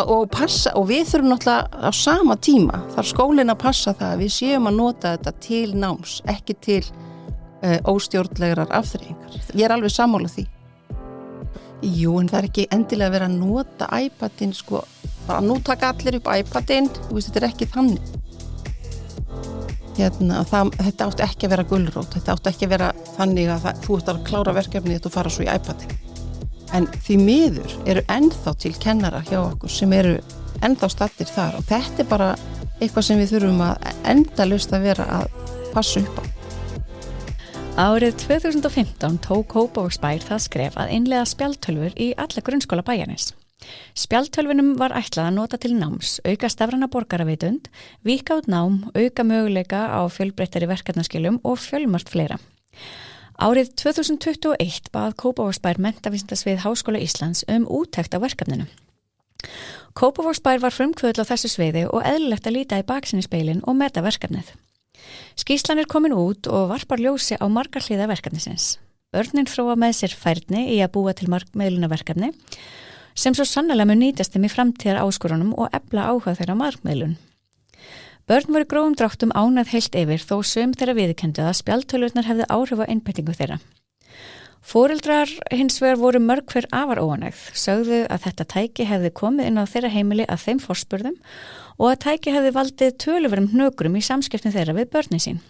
og passa, og við þurfum náttúrulega á sama tíma, þarf skólinn að passa það að við séum að nota þetta til náms, ekki til óstjórnlegrar afþreyingar. Ég er alveg sammála því. Jú, en það er ekki endilega verið að nota iPadin, sko, bara nú taka allir upp iPadin, þú veist, þetta er ekki þannig. Þetta átti ekki að vera gulrót, þetta átti ekki að vera þannig að þú ert að klára verkefnið þetta og fara svo í iPadin. En því miður eru ennþá til kennara hjá okkur sem eru ennþá stattir þar og þetta er bara eitthvað sem við þurfum að endalaust að vera að passa upp á. Árið 2015 tók Kópavogsbær það skref að innleiða spjaldtölvur í alla grunnskóla bæjarins. Spjaldtölvunum var ætlað að nota til náms, auka stafræna borgaravitund, víkka út nám, auka möguleika á fjölbreyttari verkefnaskilum og fjölmargt fleira. Árið 2021 bað Kópavogsbær menntavísindasvið Háskóla Íslands úttekt á verkefninu. Kópavogsbær var frumkvöðull á þessu sviði og eðlilegt að líta í baksinnispeilin og meta verkefnið. Skýrslan er komin út og varpar ljósi á margar hliða verkefnisins. Börnin þróa með sér færni í að búa til markmiðlunarverkefni sem svo sannarlega mun nýtast þeim í framtíðar áskorunum og efla áhuga þeirra á markmiðlun. Börn voru grófum dráttum ánað heilt yfir þó sum þeirra viðurkenndu að spjaldtölvurnar hefðu áhrif á einbeitingu þeirra. Foreldrar hins vegar voru mörg hver afar óánægð, sögðu að þetta tæki hefði komið inn á þeirra heimili að þeim forspurðum og að tæki hefði valdið töluverðum hnökrum í samskiptum þeirra við börnin sín.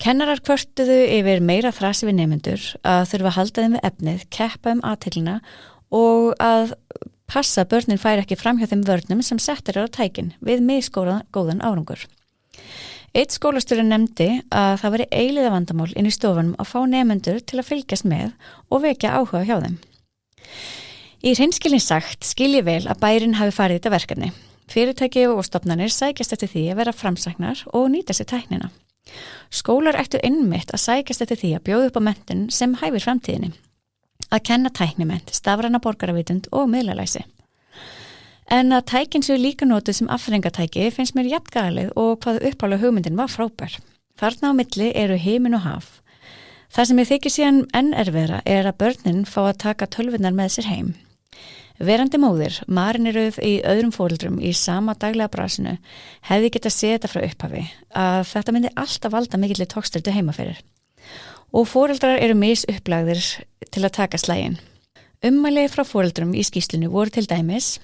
Kennarar kvörtuðu yfir meira þrasi við nemendur að þurfa að halda þeim við efnið, keppa athyglina og að passa að börnin færi ekki fram hjá þeim vörnum sem settir á tækin við misgóðan árangur. Eitt skólastjóri nefndi að það væri eilíða vandamál inn í stofunum að fá nemendur til að fylgjast með og vekja áhuga hjá þeim. Í hreinskilni sagt skil ég vel að bærinn hafi farið þetta verkefni. Fyrirtæki og stofnanir sækjast eftir því að vera framsæknar og nýta sér tæknina. Skólar ættu einmitt að sækjast eftir því að bjóða upp á menntun sem hæfir framtíðinni. Að kenna tæknimennt, stafræna borgaravitund og miðlalæsi. En að tækin séu líka notuð sem afþreyingatæki finnst mér jafn galið og hvað uppálega hugmyndin var frábær. Þarna á milli eru himinn og haf. Það sem ég þykir síðan enn erfiðra er að börnin fá að taka tölvurnar með sér heim. Verandi móðir, marineruð í öðrum foreldrum í sama daglega brasinu, hefði getað séð þetta frá upphafi, að þetta myndi alltaf valda mikilli tókstreitu heima fyrir. Og foreldrar eru misuppplagðir til að taka slaginn. Ummæli frá foreldrum í skýrslunni voru til dæmis: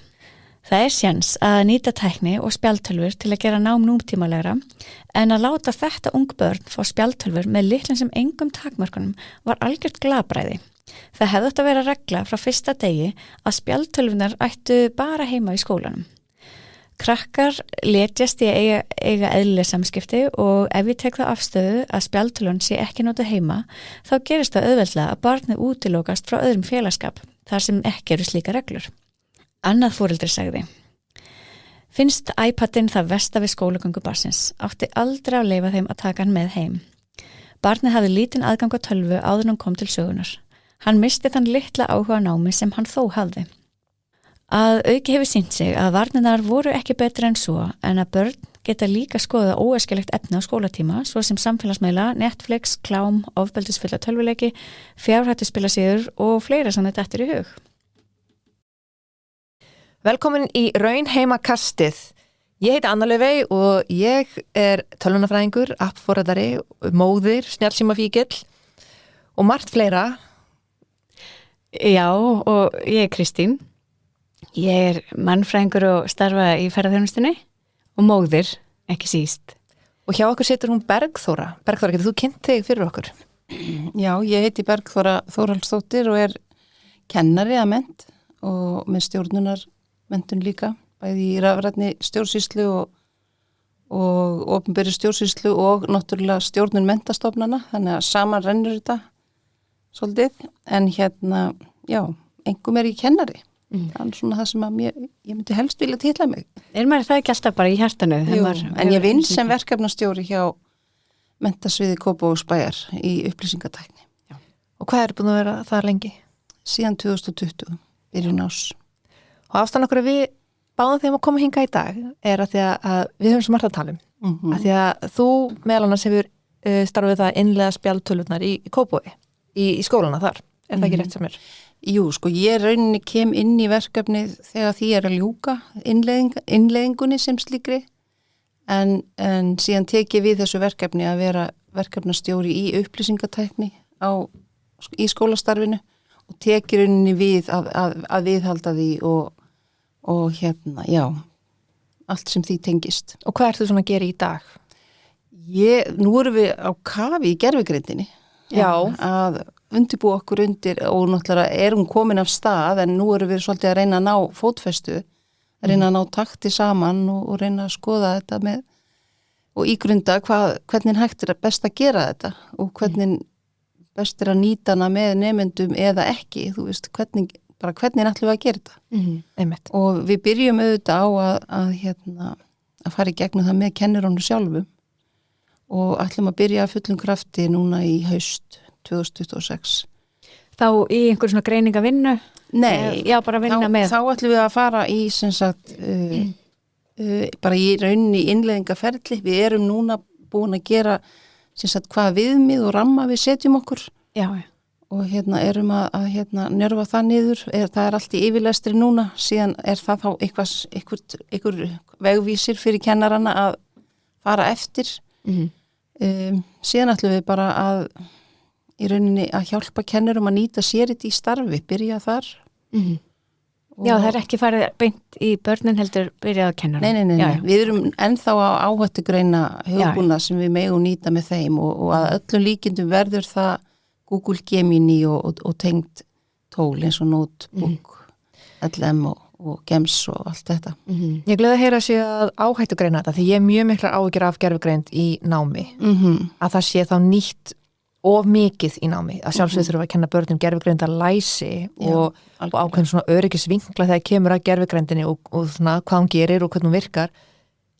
það er séns að nýta tækni og spjaldtölvur til að gera nám nútímalegra, en að láta þetta ung börn fá spjaldtölvur með litlum sem engum takmörkunum var algjört glabræði. Það hefði átt að vera regla frá fyrsta degi að spjaldtölvunar ættu bara heima í skólanum. Krakkar letjast í að eiga eðlileg samskipti og ef ég tek það afstöðu að spjaldtölvun sé ekki notað heima, þá gerist það auðveldlega að barnið útilokast frá öðrum félagskap þar sem ekki eru slíka reglur. Annað foreldri sagði: finnst iPadin það versta við skólagöngu barnsins, átti aldrei að leyfa þeim að taka hann með heim. Barnið hafði lítinn aðgang á tölvu áður en hann kom til sögunar. Hann misti þann litla áhuga námi sem hann þó hafði. Að auki hefur sýnt sig að varnirnar voru ekki betri en svo, en að börn geta líka skoða óæskilegt efni á skólatíma, svo sem samfélagsmiðla, Netflix, klám, ofbeldisfulla tölvuleiki, fjárhættuspilasíður og fleira sem þetta eftir í hug. Velkomin í Raunheimakastið. Ég heiti Anna Laufey og ég er tölvunarfræðingur, appforritari, móðir, snjallsímafíkill og margt fleira. Já, og ég er Kristín. Ég er mannfræðingur og starfa í ferðarþjónustunni og móðir, ekki síst. Og hjá okkur situr hún Bergþóra. Bergþóra, getur þú kynnt þig fyrir okkur? Já, ég heiti Bergþóra Þórhallsdóttir og er kennari að mennt og með stjórnunarmenntun líka, bæði í rafrænni stjórnsýslu og opinberri stjórnsýslu og náttúrulega stjórnun menntastofnana, þannig að saman rennur þetta svolítið, en já, engum er ég kennari. Það er svona það sem að ég myndi helst vilja titla mig. Er maður það ekki alltaf bara í hjartanu? Jú, en ég vinn sem verkefnastjóri hjá Menntasviði Kópavogsbæjar í upplýsingatækni. Já. Og hvað er búin að vera það lengi? Síðan 2020, byrjun árs. Og ástæðan okkur við báðum þeim að koma hinga í dag er að því að við höfum svo margt að tala um. Að því að þú meðal annars hefur starfið það innlega spjaldtölvurnar í Kópavogi, í skólana þar. Er það ekki rétt sem er? Jú, sko, ég rauninni kem inn í verkefnið þegar því að ljúka innleiðingunni sem slíkri en síðan tek ég við þessu verkefni að vera verkefnastjóri í upplýsingatækni í skólastarfinu og tek í rauninni við að viðhalda því og já, allt sem því tengist. Og hvað ert þú svona að gera í dag? Nú erum við á kafi í gervigreindinni. Já. Að undirbúa okkur undir og náttúrulega hún komin af stað en nú erum við svolítið að reyna að ná fótfestu, að reyna að ná takti saman og reyna að skoða þetta með og ígrunda hvernig hægt best að gera þetta og hvernig best að nýta hana með nemendum eða ekki, þú veist, hvernig ætlum við að gera þetta. Og við byrjum auðvitað á að fara í gegnum það með kennurónu sjálfum og ætlum að byrja að fullum krafti núna í haust 2026. Þá í einhver svona greiningavinnu? Nei, já, bara vinna með. Þá ætlum við að fara í sem sagt bara í rauninni innleiðingaferli. Við erum núna búin að gera sem sagt hvaða viðmið og ramma við setjum okkur. Já. Og erum að njörfa það niður. Það er allt í yfirlestri núna. Síðan er það þá einhver vegvísir fyrir kennarana að fara eftir. Síðan ætlum við bara að í rauninni að hjálpa kennurum að nýta sér þetta í starfi, byrja þar. Já, það er ekki farið beint í börnin heldur byrjað að kennurum. Nei. Já. Við erum ennþá á áhættugreina hugbúna sem við megum nýta með þeim og að öllum líkindum verður það Google Gemini og tengt tól eins og Notebook, LM og GEMS og allt þetta. Ég glöði að heyra að sé að áhættugreina þetta því ég mjög miklar áhyggjur af gervigreind í námi. Að það sé þá nýtt of mikið í námi. Að sjálfsögðu þurfum að kenna börnum gervigreinda læsi og ákveðin svona öryggisvinkla þegar kemur að gervigreindinni og svona hvað hún gerir og hvernig hún virkar.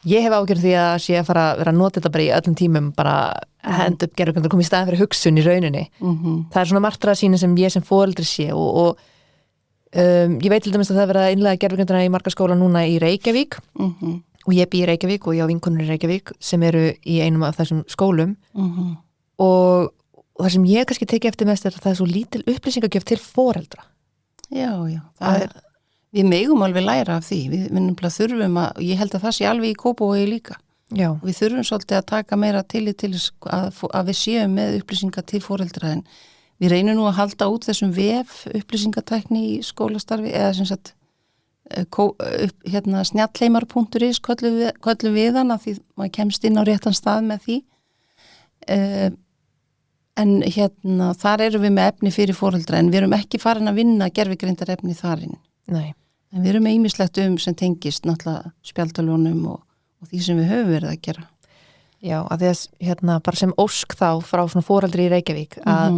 Ég hef áhyggjur því að sé að fara að vera að nota þetta bara í öllum tímum, bara henda upp gervigreind og koma í staðin fyrir hugsun í rauninni. Það er svona martraðsýni sem ég sem foreldri sé og ég veit til dæmis að það verða að innlega gervigreindina í marga skóla núna í Reykjavík og ég bý í Reykjavík og ég á vinkonur í Reykjavík sem eru í einum af þessum skólum og það sem ég kannski teki eftir mest er að það er svo lítil upplýsingagjöf til foreldra. Já. Við megum alveg læra af því. Við þurfum að, ég held að það sé alveg í Kópavogi líka. Já. Við þurfum svolítið að taka meira tillit til að við séum með upplýsingar til foreldra en við reynum nú að halda út þessum vef upplýsingatækni í skólastarfi eða sem sagt snjallheimar.is köllum við hana því maður kemst inn á réttan stað með því. En þar erum við með efni fyrir foreldra en við erum ekki farin að vinna gervigreindar efni þarinn. Nei. En við erum með ýmislegt sem tengist náttúrulega spjaldtölvunum og því sem við höfum verið að gera. Já, að því að bara sem ósk þá frá svona foreldri í Reykjavík að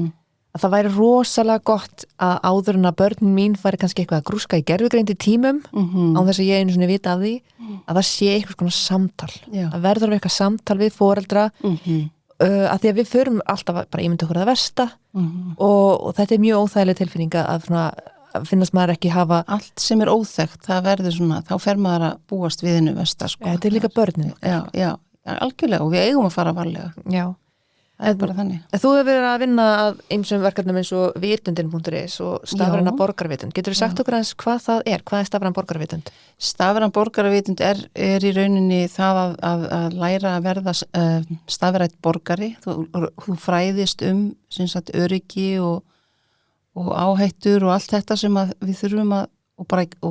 það væri rosalega gott að áður en að börnin mín færi kannski eitthvað að grúska í gervigreind í tímum án þess að ég einu svona vita af því að það sé eitthvað svona samtal. Já. Að verður eitthvað samtal við foreldra að því að við förum alltaf bara ímynda okkur að versta og þetta er mjög óþægileg tilfinning að finnast maður ekki hafa allt sem er óþekkt, það verður svona þá fer maður að búast við hennu versta sko. Þetta er líka börnin. Já, algjörlega og við eigum að fara varlega. Já. Það er bara þannig. Þú hefur verið að vinna að einsum verkefnum eins og vitundin.is og stafræna borgarvitund. Getur þú sagt okkur aðeins hvað það er? Hvað er stafræn borgarvitund? Stafræn borgarvitund er í rauninni það að læra að verða stafrænt borgari. Þú fræðist sem sagt öryggi og áhættur og allt þetta sem við þurfum að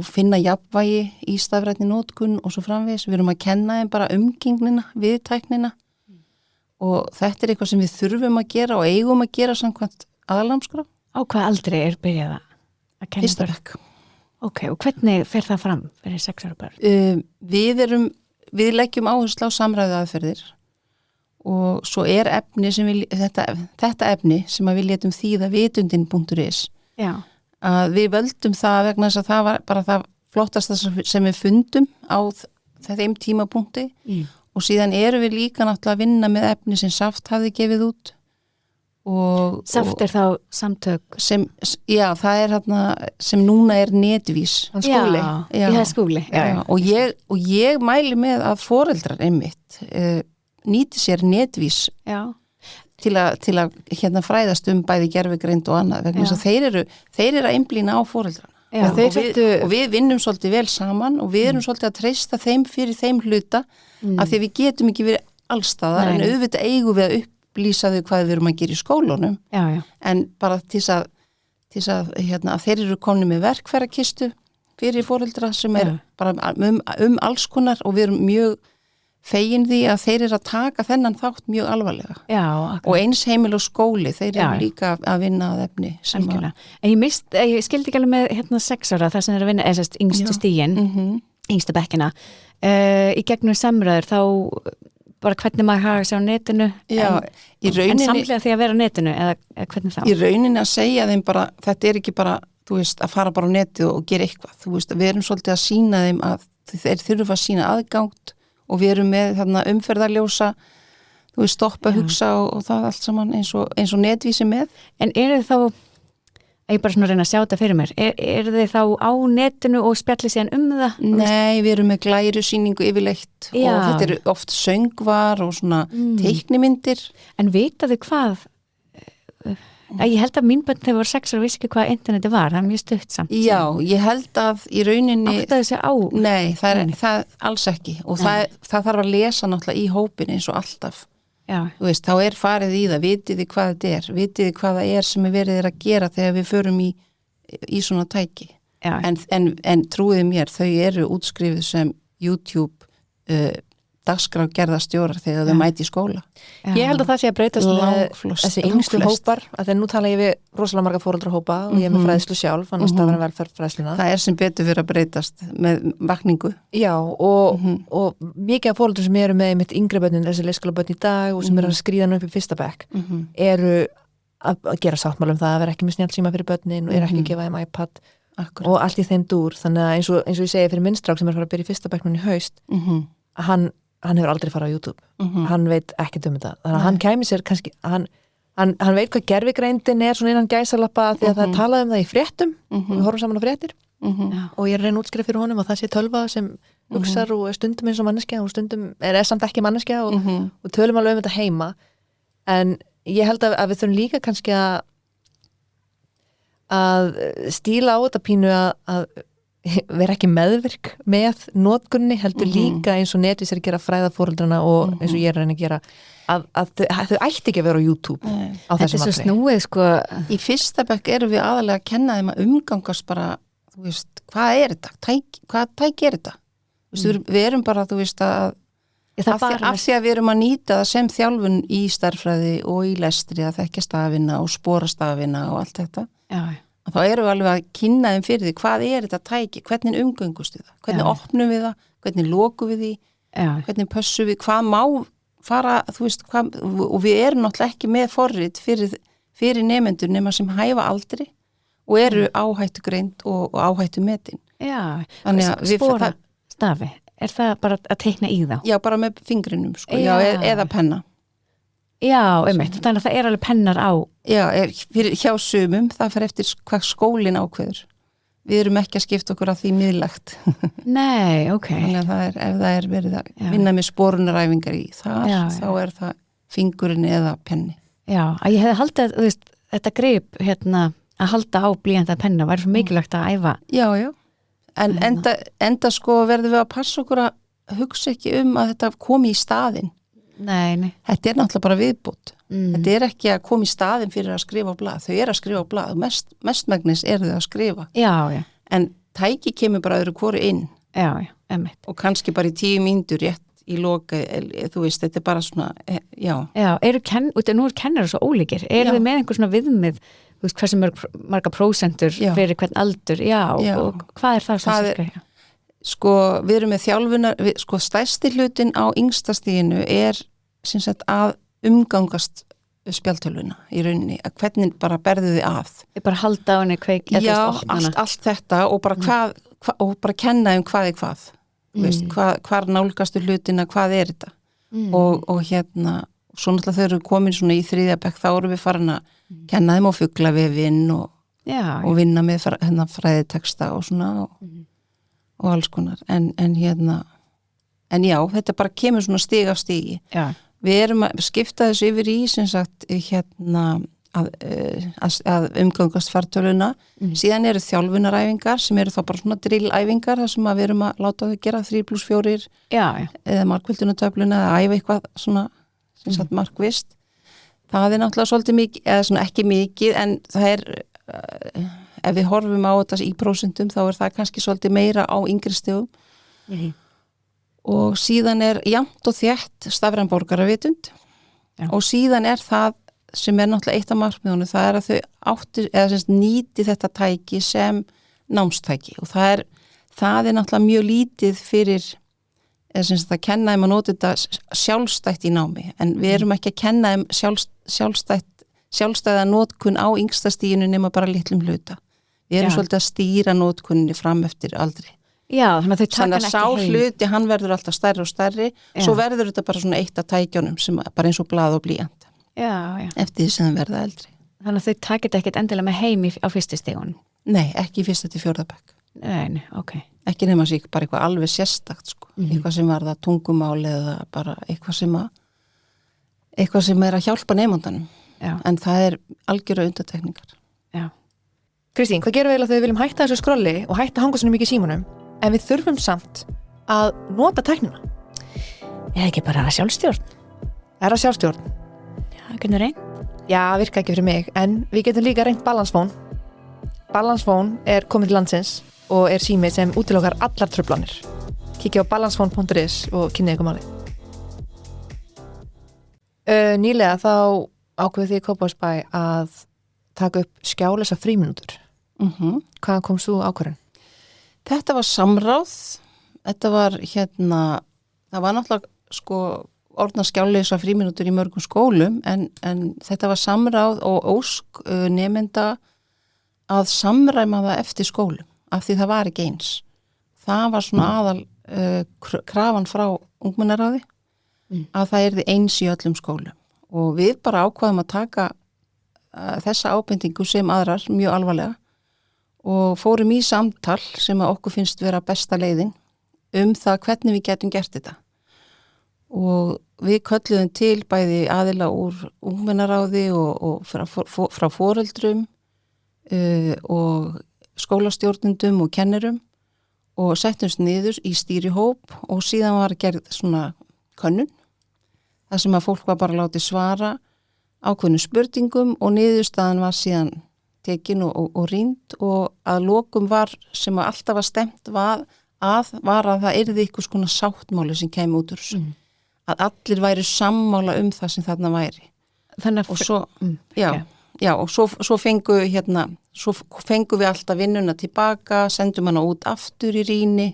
finna jafnvægi í stafrænni notkun og svo framvegis. Við erum að kenna þeim bara umgengnina, viðtæknina og þetta er eitthvað sem við þurfum að gera og eigum að gera samkvæmt aðalnámskrá. Á hvað aldrei er byrjað að kenna? Fyrsta bekk. Ok, og hvernig fer það fram fyrir 6 ára börn? Við leggjum áherslu á samræðu aðferðir og svo er efni sem þetta efni sem við létum þýða vitundin.is. Já. Að við völdum það vegna þess að það var bara það flottasta sem við fundum á þeim tímapunkti og síðan erum við líka náttúrulega að vinna með efni sem Saft hafði gefið út. Saft er þá samtök? Já, það er sem núna er netvís. Skúli. Já, það er skúli. Já. Og ég mæli með að foreldrar einmitt nýti sér netvís. Já. til að hérna fræðast bæði gervigreind og annað vegna þess að þeir eru að einblína á foreldrana og við vinnum svolítið vel saman og við erum svolítið að treysta þeim fyrir þeim hluta af því við getum ekki verið allstaðar en auðvitað eigum við að upplýsa þau hvað við erum að gera í skólunum en bara til þess að hérna, þeir eru komni með verkfærakistu fyrir foreldra sem bara alls konar og við erum mjög fegin því að þeir eru að taka þennan þátt mjög alvarlega og eins heimil og skóli, þeir eru líka að vinna að efni en ég skildi ekki alveg með hérna 6 ára það sem er að vinna, eða yngstu stígin yngstu bekkina í gegnum samræður þá bara hvernig maður hafa sig á netinu en samlega því að vera á netinu eða hvernig þá? Í rauninni að segja þeim bara, þetta er ekki bara þú veist, að fara bara á netið og gera eitthvað þú veist, við erum svolítið að sína þeim að þeir þurfa að sína aðgangt og við erum með umferðarljósa þú veist, stoppa, hugsa og það allt saman eins og netvísi með. En eru þið þá, ég bara svona reyna að sjá þetta fyrir mér, eru þið þá á netinu og spjalli síðan það? Nei, við erum með glærusýningu yfirleitt og þetta eru oft söngvar og svona teiknimyndir. En vita þið hvað? Ég held að mín börn þegar voru 6 ára vissi ekki hvað interneti var, það er mjög stutt samt. Já, ég held að í rauninni áttaði sig á. Nei, það alls ekki og það þarf að lesa náttúrulega í hópin eins og alltaf. Já. Þú veist, þá er farið í það, vitið þið hvað þetta er, vitið þið hvað það er sem verið að gera þegar við förum í svona tæki. Já. En trúið mér, þau eru útskrifið sem YouTube dagskrárgerðarstjórar þegar þau mæti í skóla. Ég held að það sé að breytast með þessi yngstu hópar, að þegar nú tala ég við rosalega marga foreldrahópa og ég er með fræðslu sjálf, annars stafræn velferðfræðsluna. Það er sem betur fyrir að breytast með vakningu. Já, og mikið af foreldrar sem eru með mitt yngri börnin, þessi leikskólabörn í dag og sem eru að skríða nú upp í fyrsta bekk, eru að gera sáttmála það að vera ekki með snjallsíma fyrir börnin og eru ekki að gefa þeim iPad og allt í þeim dúr. Þannig að eins og ég segi fyrir minn strák sem er að fara að byrja í fyrsta bekk núna í haust, hann hefur aldrei farið á YouTube. Hann veit ekkert þetta. Þannig að hann kæmi sér kannski, hann veit hvað gervigreindin er svona innan gæsalappa því að það talaði það í fréttum og við horfum saman á fréttir og ég er reyna útskrifa fyrir honum og það sé tölva sem hugsar og er stundum eins og manneskja og stundum er samt ekki manneskja og tölum alveg þetta heima. En ég held að við þurfum líka kannski að stíla á þetta pínu að vera ekki meðvirk með notkunni heldur líka eins og netvís er að gera fræða foreldrana og eins og ég er að reyna að gera að þau ætti ekki að vera á YouTube á þessum aldrei. Þetta er svo snúið sko. Í fyrsta bekk erum við aðalega að kenna þeim að umgangast bara, þú veist, hvað er þetta? Hvað tæki er þetta? Við erum bara, þú veist, af því að við erum að nýta það sem þjálfun í stærðfræði og í lestri að þekkja stafina og spora stafina og allt þetta. Já. Þá erum við alveg að kynna þeim fyrir því hvað er þetta tæki, hvernig umgöngust við það, hvernig opnum við það, hvernig lokum við því, hvernig pössum við, hvað má fara, þú veist, og við erum náttúrulega ekki með forrit fyrir nemendur nema sem hæfa aldri og eru áhættugreind og áhættumetin. Já, spora stafi, er það bara að teikna í þá? Já, bara með fingrinum, sko, eða penna. Já, þannig að það er alveg pennar á. Já, hjá sumum, það fer eftir hvað skólinn ákveður. Við erum ekki að skipta okkur að því miðlægt. Nei, ok. Þannig að ef það er verið að vinna með sporunaræfingar í þar, þá er það fingurinn eða penni. Já, að ég hefði haldið að þetta grip að halda á blýjandi að penna væri svo mikilvægt að æfa. Já. En enda sko verðum við að passa okkur að hugsa ekki að þetta komi í staðinn. Nei. Þetta er náttúrulega bara viðbót. Þetta er ekki að koma í staðinn fyrir að skrifa á blað. Þau eru að skrifa á blað og mestmegnis eru þau að skrifa. Já. En tæki kemur bara öðru hvoru inn. Já, einmitt. Og kannski bara í 10 mínútur rétt í loka, þú veist, þetta er bara svona, já. Já, nú kennarar svo ólíkir. Eru þið með einhver svona viðmið, þú veist, hversu marga prósentur fyrir hvern aldur? Já. Og hvað er það sem skrifa? Sko, við erum með þjálfunar, sko, stærsti hlutin á yngsta stiginu er sem sagt að umgangast spjaldtölvuna í rauninni, að hvernig bara berðu þið að. Ég bara halda á henni kveik. Já, allt þetta og bara og bara kenna hvað er hvað. Veist, hvar nálgastu hlutina, hvað er þetta? Og svo náttúrulega þau eru komin svona í 3. bekk, þá erum við farin að kenna þeim á fuglavefinn og vinna með fræðiteksta og svona og alls konar en já, þetta bara kemur svona stig af stigi. við erum að skipta þessu yfir í sem sagt hérna að umgangast fartöluna síðan eru þjálfunaræfingar sem eru þá bara svona drillæfingar þar sem að við erum að láta þau gera 3+4 eða markvildunartöfluna eða æfa eitthvað svona sem sagt markvist það náttúrulega svolítið mikið eða svona ekki mikið en það ef við horfum á þetta í prósentum þá það kannski svolítið meira á yngri stigum og síðan jafnt og þétt stafræn borgaravitund og síðan það sem náttúrulega eitt af markmiðunum, það að þau nýti þetta tæki sem námstæki og það náttúrulega mjög lítið fyrir að kenna þeim að nota þetta sjálfstætt í námi, en við erum ekki að kenna þeim sjálfstæða notkun á yngsta stiginu nema bara litlum hluta. Við erum svolítið að stýra notkunni fram eftir aldri. Já, þannig að þau taka hann ekki heim. Þannig að sá hluti, hann verður alltaf stærri og stærri, svo verður þetta bara svona eitt af tækjónum sem bara eins og blað og blýant. Já. Eftir því sem það verða eldri. Þannig að þau takit ekkert endilega með heim á fyrstu stigunum? Nei, ekki í 1. til 4. bekk. Nei, ok. Ekki nema sig bara eitthvað alveg sérstakt, sko. Eitthvað sem var það tungumáli eða bara eitthvað sem að hjálpa nemandanum. En það algjöra undantekningar. Já. Kristín, hvað gerum við eiginlega þegar við viljum hætta þessu skrolli og hætta að hanga svona mikið í símanum, en við þurfum samt að nota tæknina? Ekki bara sjálfstjórn? Það sjálfstjórn? Getur reynd? Já, virka ekki fyrir mig, en við getum líka reynt Balancefone. Balancefone komið til landsins og sími sem útilokar allar truflanir. Kíkja á balancefone.is og kynnið ykkur málið. Nýlega þá ákveðið þið í Kópavogsbæ að taka upp skjálausa frímínútur. Hvaðan komst þú ákvörðun? Þetta var samráð. Þetta var það var náttúrulega orðna skjálausa frímínútur í mörgum skólum en þetta var samráð og ósk nemenda að samræma það eftir skólum af því það var ekki eins. Það var svona aðal krafan frá ungmennaráði að það yrði eins í öllum skólum og við bara ákvaðum að taka þessa ábendingu sem aðrar mjög alvarlega og fórum í samtal sem að okkur finnst vera besta leiðin það hvernig við getum gert þetta. Og við kölluðum til bæði aðila úr ungmennaráði og frá foreldrum og skólastjórnendum og kennurum og settumst niður í stýrihóp og síðan var gerð svona könnun þar sem að fólk var bara látið svara ákveðnum spurningum og niðurstaðan var síðan tekin og rýnd og að lokum var sem að alltaf var stemt var að það yrði einhvers konar sáttmáli sem kæmi út úr þessu. Að allir væri sammála það sem þarna væri. Þannig og svo, og svo fengu við alltaf vinnuna tilbaka, sendum hana út aftur í rýni,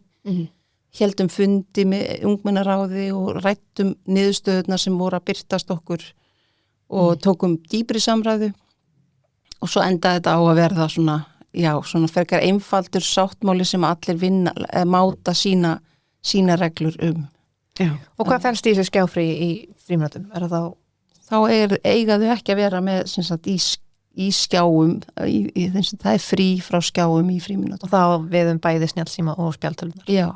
héldum fundi með ungmennaráði og rættum niðurstöðurnar sem voru að birtast okkur og tókum dýpri samræðu og svo endaði þetta á að verða svona frekar einfaldur sáttmáli sem allir máta sína reglur Já. Og hvað fælst í þessu skjáfrí í frímínútum? Þá eigaðu ekki að vera með í skjáum, það frí frá skjáum í frímínútum. Og þá við bæði snjallsíma og spjaldtölunar. Já.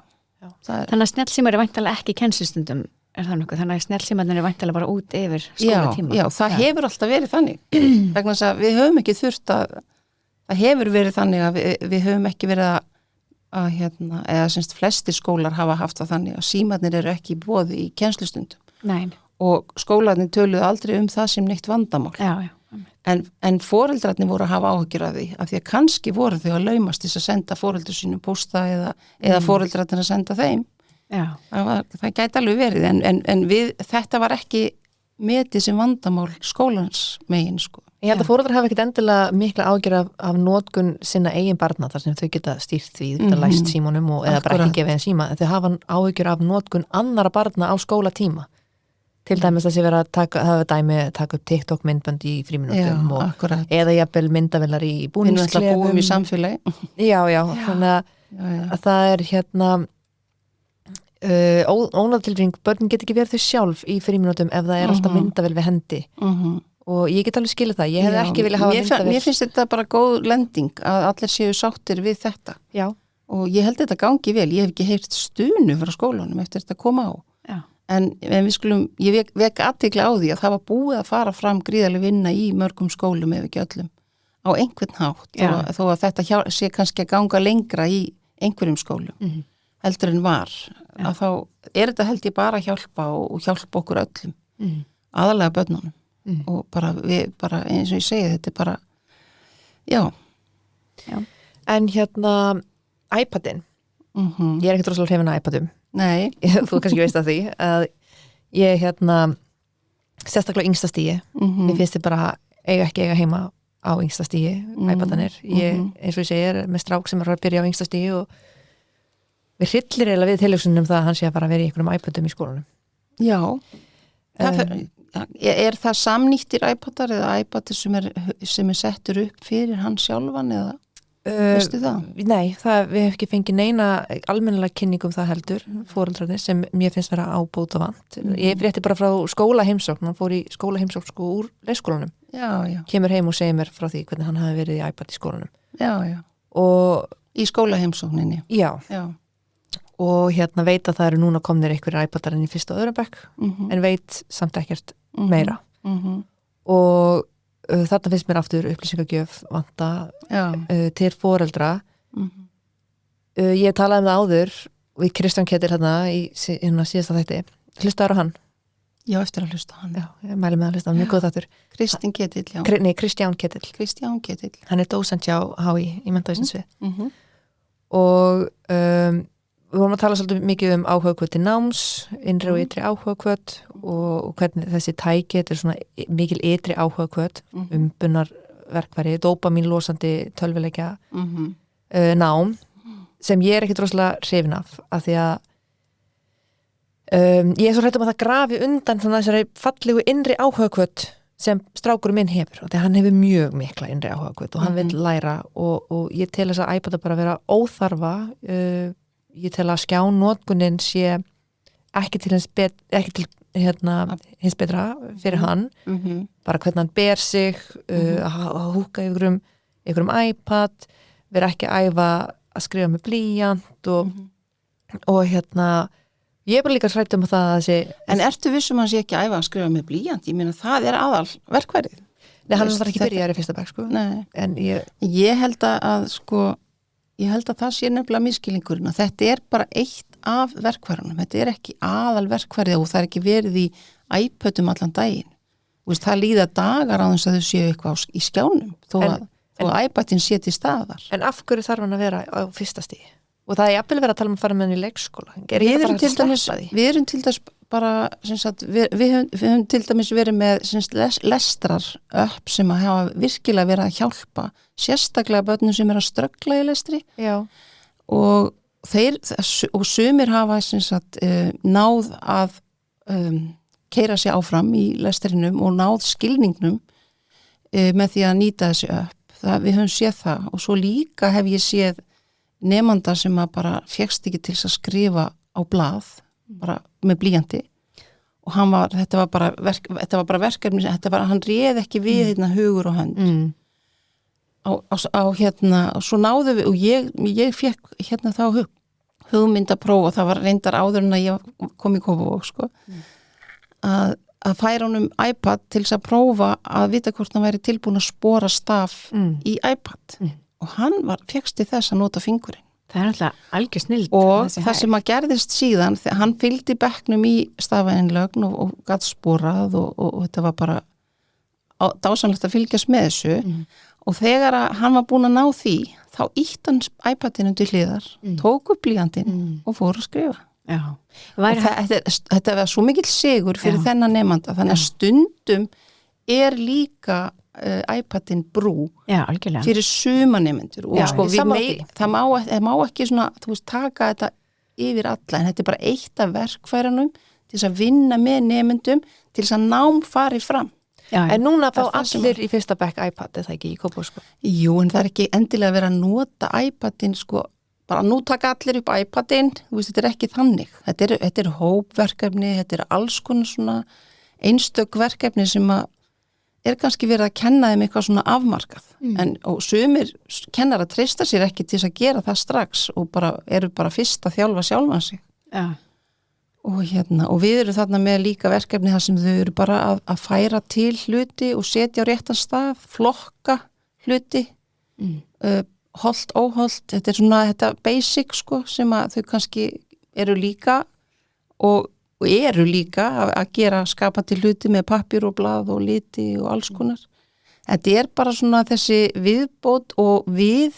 Þannig að snjallsímar væntanlega ekki kennslustundum, það nokkuð? Þannig að snjallsímarnir væntanlega bara út yfir skólatíma? Já, það hefur alltaf verið þannig. Vegna þess að við höfum ekki þurft það hefur verið þannig að við höfum ekki verið eða semst flestir skólar hafa haft það þannig að símarnir eru ekki í boði í kennslustundum. Nei. Og skólarnir töluðu aldrei það sem neitt vandamál. Já. En foreldrarnir voru að hafa áhyggjur af því að kannski voru þau að laumast þess að senda foreldur sínum pósta eða foreldrarnir að senda þeim. Já. Það gæti alveg verið en þetta var ekki metið sem vandamál skólans megin sko. Ég held að foreldrar hafa ekkert endilega mikla ágjör af notkun sinna eigin barna þar sem þau geta stýrt því, geta læst símunum eða bara ekki gefið en síma. Þau hafa ágjör af notkun annara barna á skólatíma. Til dæmis að sé vera að taka upp TikTok myndbönd í frímínútum eða jafnvel myndavélar í búningsklefum. Við búum í samfélagi. Já, þannig að það ónáðtilfinning, börn get ekki verið þau sjálf í frímínútum ef það alltaf myndavél við hendi. Og ég get alveg skilið það, ég hef ekki viljað hafa myndavél. Mér finnst þetta bara góð lending að allir séu sáttir við þetta. Já. Og ég held þetta gangi vel, ég hef ekki heyrt stunu frá skólanum eftir þetta að koma á. Já. en við skulum, ég vek athygli á því að það var búið að fara fram gríðarleg vinna í mörgum skólum ef ekki öllum á einhvern hátt þó að þetta sé kannski að ganga lengra í einhverjum skólum heldur en var að þá þetta held ég bara að hjálpa og hjálpa okkur öllum aðalega börnunum og bara eins og ég segi þetta bara já. En iPadin ég er ekkert rosalega hrifin af iPadum. Nei. Þú kannski veist að því að ég sérstaklega yngsta stigi mér finnst þið bara eiga heima á yngsta stigi iPadanir, eins og ég segir með strák sem að byrja á yngsta stigi og við hryllir eiginlega við tilhugsunum það að hann sé að bara vera í einhverjum iPadum í skólanum. Já, er það samnýttir iPadar eða iPadir sem er settur upp fyrir hann sjálfan eða veistu það? Nei, við hefum ekki fengið neina almennilega kynning það heldur, foreldrarnir sem mér finnst vera ábót og vant. Ég frétti bara frá skólaheimsókn, hann fór í skólaheimsókn sko úr leikskólanum. Já. Kemur heim og segir mér frá því hvernig hann hafi verið í iPad í skólanum. Já. Og í skólaheimsókninni. Já. Og veit að það eru núna komnir einhverjir iPadar inn í fyrsta og öðrum bekk, en veit samt ekkert meira. Og þarna finnst mér aftur upplýsingagjöf vanta til foreldra. Ég talaði það áður við Kristján Ketil í síðasta þætti. Hlustaður á hann? Já, eftir að hlusta á hann. Já, ég mæli með að hlusta á hann, mjög góð þáttur. Kristján Ketil, já. Kristján Ketil. Kristján Ketil. Hann er dósent hjá HÍ í menntavísinsvið. Og við vorum að tala svolítið mikið áhugahvöt til náms, innri og ytri áhugahvöt og hvernig þessi tæki, þetta er svona mikil ytri áhugahvöt, umbunarverkfæri, dópamínlosandi tölvuleikja nám, sem ég er ekkert rosalega hrifin af því að ég er svo hrædd að það grafi undan þessari fallegu innri áhugahvöt sem strákurinn minn hefur og því hann hefur mjög mikla innri áhugahvöt og hann vil læra og ég tel þess að iPad bara vera óþarfa ég tel að skjánotkunin sé ekki til hins betra fyrir hann bara hvernig hann ber sig að húka yfirum iPad vera ekki að æfa að skrifa með blýjant og ég er bara líka hrædd um það að þessi En ertu vissum að sé ekki að æfa að skrifa með blýjant? Ég meina það er aðal verkfærið. Nei, hann var ekki byrjaður í fyrsta bekk sko. Nei. En ég held að það sé nefnilega miskilningurinn að þetta er bara eitt af verkfærunum. Þetta er ekki aðal verkfærið og það er ekki verið í iPadum allan daginn. Það líða dagar á þess að þau séu eitthvað í skjánum þó að iPadin sé til staðar. En af hverju þarf hann að vera á fyrsta stigi? Og það er jafnvel verið að tala að fara með hann í leikskóla. Við erum til dæmis bara, við höfum til dæmis verið með lestrar upp sem að hafa virkilega verið að hjálpa, sérstaklega börnum sem er að ströggla í lestri. Já. Og sumir hafa náð að keyra sig áfram í lestrinum og náð skilningnum með því að nýta þessi upp. Við höfum séð það og svo líka hef ég séð nemanda sem að bara fékkst ekki til að skrifa á blað bara með blýjanti og þetta var bara verkefni hann réð ekki við hugur og hönd og svo náðu við og ég fekk þá hugmyndapróf og það var reyndar áður en að ég kom í Kópavog sko að færa honum iPad til þess að prófa að vita hvort hann væri tilbúin að spora staf í iPad og hann fékkst til þess að nota fingurinn. Það er alltaf algjör snild. Og það sem að gerðist síðan, hann fylgdi bekknum í stafaeinlögn og gat sporað og þetta var bara dásamlegt að fylgjast með þessu og þegar hann var búin að ná því, þá ítt hann iPadinu til hliðar, tók upp blýjantinn og fór að skrifa. Já. Þetta var svo mikill sigur fyrir þennan nemanda, þannig að stundum er líka iPadin brú fyrir sumanemendur og það má ekki svona, taka þetta yfir alla en þetta er bara eitt af verkfæranum til þess að vinna með nemendum til þess að nám fari fram. En núna fá allir í fyrsta bekk iPad eða ekki í Kópavog sko? Jú, en það er ekki endilega að vera að nota iPadin sko, bara nú taka allir upp iPadin, þetta er ekki þannig. Þetta er hópverkefni, þetta er alls konar svona einstök verkefni sem að er kannski verið að kenna þeim eitthvað svona afmarkað og sumir kennar að treysta sér ekki til þess að gera það strax og eru bara fyrst að þjálfa sjálfan sig og við erum þarna með líka verkefni þar sem þau eru bara að færa til hluti og setja á réttan stað, flokka hluti, holdt, óholdt, þetta er svona þetta basic sko sem að þau kannski eru líka og eru líka að gera skapandi hluti með pappír og blað og liti og alls konar. Þetta er bara svona þessi viðbót og ég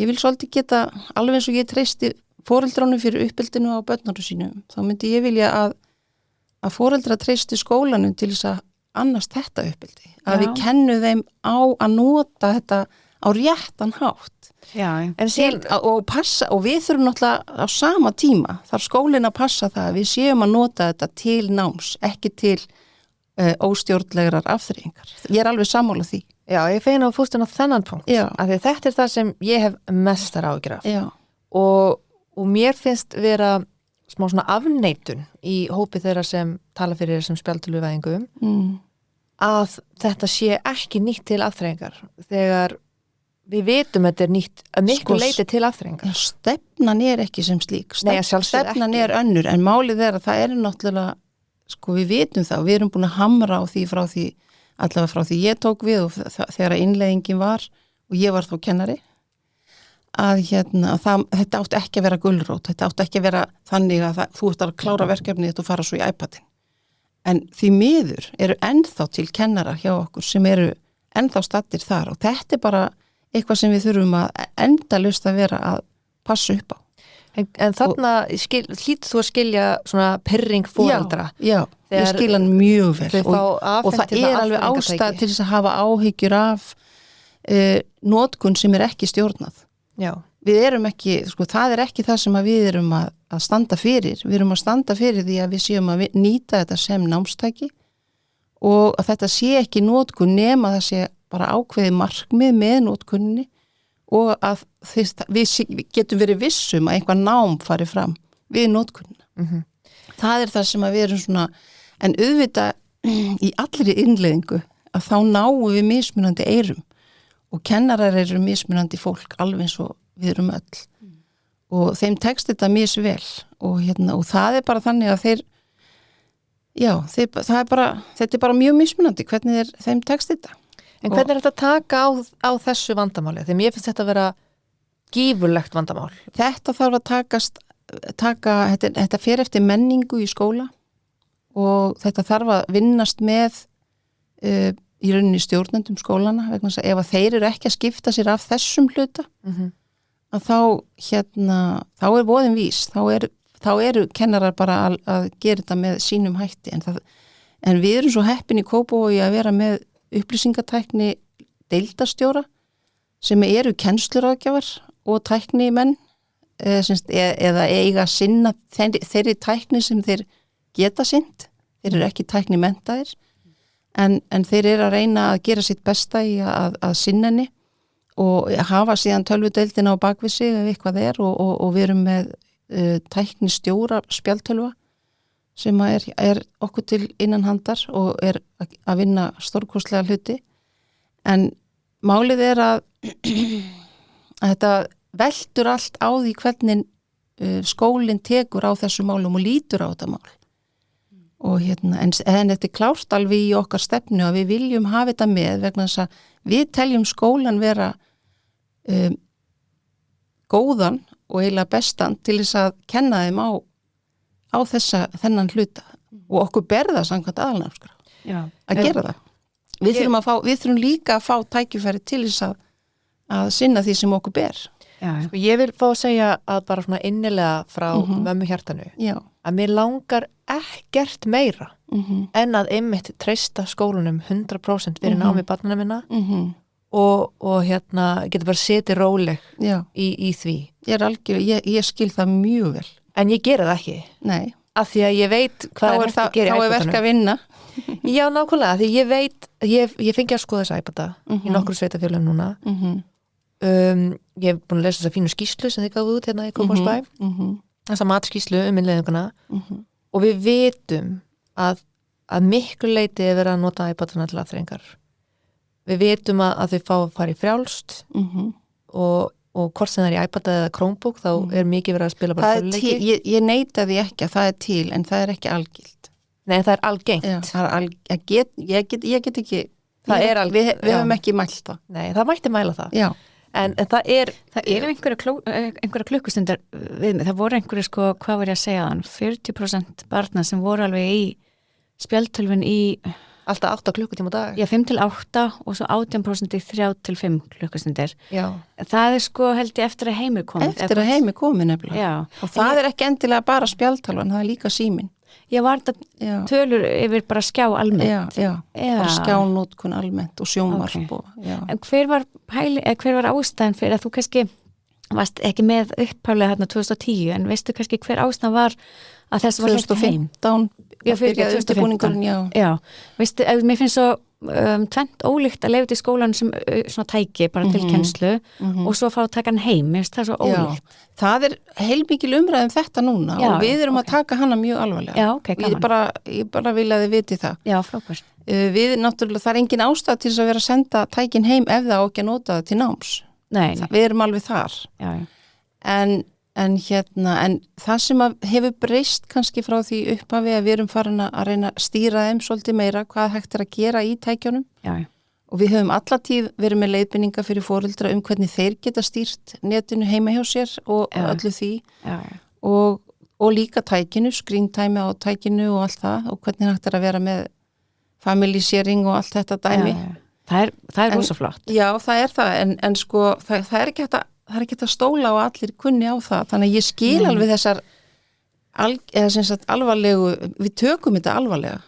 vil svolítið geta, alveg eins og ég treysti foreldránum fyrir uppeldinu á börnunum sínum, þá myndi ég vilja að foreldra treysti skólanum til þess að annast þetta uppeldi, að við kennum þeim á að nota þetta á réttan hátt. Já, og passa, og við þurfum náttúrulega á sama tíma, þarf skólinn að passa það að við séum að nota þetta til náms, ekki til óstjórnlegar afþreyingar. Ég er alveg sammála því. Já, ég feina á fústun á þennan punkt, af því þetta er það sem ég hef mestar áhyggjur af. Já. Og mér finnst vera smá svona afneitun í hópi þeirra sem tala fyrir þessum spjaldtölvuvæðingum að þetta sé ekki nýtt til afþreyingar þegar við vitum að þetta er nýtt að miklu leiti til afþreyingar. Stefnan er ekki sem slík. Stefnan er önnur, en málið er að það er náttúrulega, við vitum það og við erum búin að hamra á því allavega frá því ég tók við og þegar innleiðingin var og ég var þá kennari, að þetta átti ekki að vera gulrót, þetta átti ekki að vera þannig að þú ert að klára verkefnið og fara svo í iPadin. En því miður eru ennþá til kennara hjá okkur sem eru ennþá stattir þar og þetta er bara eitthvað sem við þurfum að endalaust að vera að passa upp á. En þarna hlýtur þú að skilja svona pirring foreldra? Já, ég skil hann mjög vel og það er alveg ástæð til þess að hafa áhyggjur af notkun sem er ekki stjórnað. Já. Við erum ekki, það er ekki það sem við erum að standa fyrir. Við erum að standa fyrir því að við séum að nýta þetta sem námstæki og að þetta sé ekki notkun nema það sé bara ákveðið markmið með notkunni og að við getum verið vissum að einhver nám fari fram við notkunna. Það er það sem að við erum svona, en auðvitað í allri innleiðingu að þá náum við mismunandi eyrum og kennarar eru mismunandi fólk alveg eins og við erum öll og þeim tekst þetta misvel og það er bara þannig að þetta er bara mjög mismunandi hvernig þeim tekst þetta. En hvernig er þetta að taka á þessu vandamáli? Þegar mér finnst þetta að vera gífurlegt vandamál. Þetta þarf að þetta fer eftir menningu í skóla og þetta þarf að vinnast með í rauninni stjórnendum skólana vegna þess að ef að þeir eru ekki að skipta sér af þessum hluta að þá er voðin vís, þá eru kennarar bara að gera þetta með sínum hætti en við erum svo heppin í Kópavogi að vera með upplýsingatækni deildarstjóra sem eru kennsluráðgjafar og tæknimenn eða eiga að sinna þeirri tækni sem þeir geta sinnt, þeir eru ekki tæknimenntaðir en þeir eru að reyna að gera sitt besta í að sinna henni og hafa síðan tölvudeildina á bakvið sig ef eitthvað er og við erum með tæknistjóra spjaldtölva sem er okkur til innan handar og er að vinna stórkostlega hluti en málið er að þetta veldur allt á því hvernig skólinn tekur á þessu málum og lítur á þetta mál og en þetta er klárt alveg í okkar stefnu að við viljum hafa þetta með vegna þess að við teljum skólan vera góðan og eiginlega bestan til þess að kenna þeim á þennan hluta og okkur berða samkvæmt aðalnámskrá að gera það. Við þurfum líka að fá tækifæri til þess að sinna því sem okkur ber. Ég vil fá að segja að bara svona innilega frá mömmu hjartanu að mér langar ekkert meira en að einmitt treysta skólanum 100% fyrir námi barnana minna og geta bara setið róleg í því. Ég skil það mjög vel. En ég gera það ekki. Nei. Af því að ég veit hvað er hægt að gera í iPadunum. Þá er verk að vinna. Já, nákvæmlega. Því ég veit, ég fengi að skoða þessa iPada í nokkru sveitafélagum núna. Ég hef búin að lesa þessa fínu skýrslu sem þið gáðu út hérna í Kópavogsbæ. Þessa matskýrslu innleiðinguna og við vitum að miklu leyti er verið að nota iPaduna til afþreyingar. Við vitum að þau fá að fara í frjálst og og hvort sem það er í iPad eða Chromebook þá er mikið verið að spila bara töluleiki. Ég neita því ekki að það er til en það er ekki algilt. Nei, það er algengt. Já, það er ég get ekki við höfum ekki mælt það. Nei, það mætti mæla það. Já. En það er einhverja klukkustundar við mig, það voru einhverju sko, hvað var ég að segja þann 40% barna sem voru alveg í spjaldtölvun í alltaf 8 klukkutíma á dag. Já, 5-8 og svo 18% í 3-5 klukkustundir. Já. Það er sko held ég eftir að heimi komin. Eftir að heimi komin nefnilega. Já. Og það er ekki endilega bara spjaldtölvan, það er líka síminn. Ég var þetta tölur yfir bara skjá almennt. Já. Bara skjánótkun almennt og sjónvarp og, En hver var ástæðan fyrir að þú kannski varst ekki með upphaflega hérna 2010 en veistu kannski hver ástæðan var að þess var hleypt heim? 2015 Já, veistu, mér finnst svo tvent ólíkt að leiða til skólan sem svona tæki bara til kennslu og svo fá að taka hann heim, mér finnst það svo ólíkt. Það er heilmikil umræðum þetta núna og við erum að taka hana mjög alvarlega. Já, gaman. Ég bara vil að þið viti það. Já, frábært. Við náttúrulega, það er engin ástæð til þess að vera að senda tækin heim ef það á ekki að nota það til náms. Nei. Við erum alveg þar. Já. En það sem hefur breyst kannski frá því upphafi að við erum farin að reyna að stýra þeim svolítið meira hvað hægt er að gera í tækjunum. Já. Og við höfum allatíð verið með leiðbeiningar fyrir foreldra hvernig þeir geta stýrt netinu heima hjá sér og öllu því. Já. Og líka tækinu, screentime á tækinu og allt það og hvernig hægt er að vera með family sharing og allt þetta dæmi. Já. Það er rosa flott. Já, það er það, en sko það er ekki hægt að stóla á allir kunni á það, þannig að ég skil alveg þessar alvarlegu, við tökum þetta alvarlega.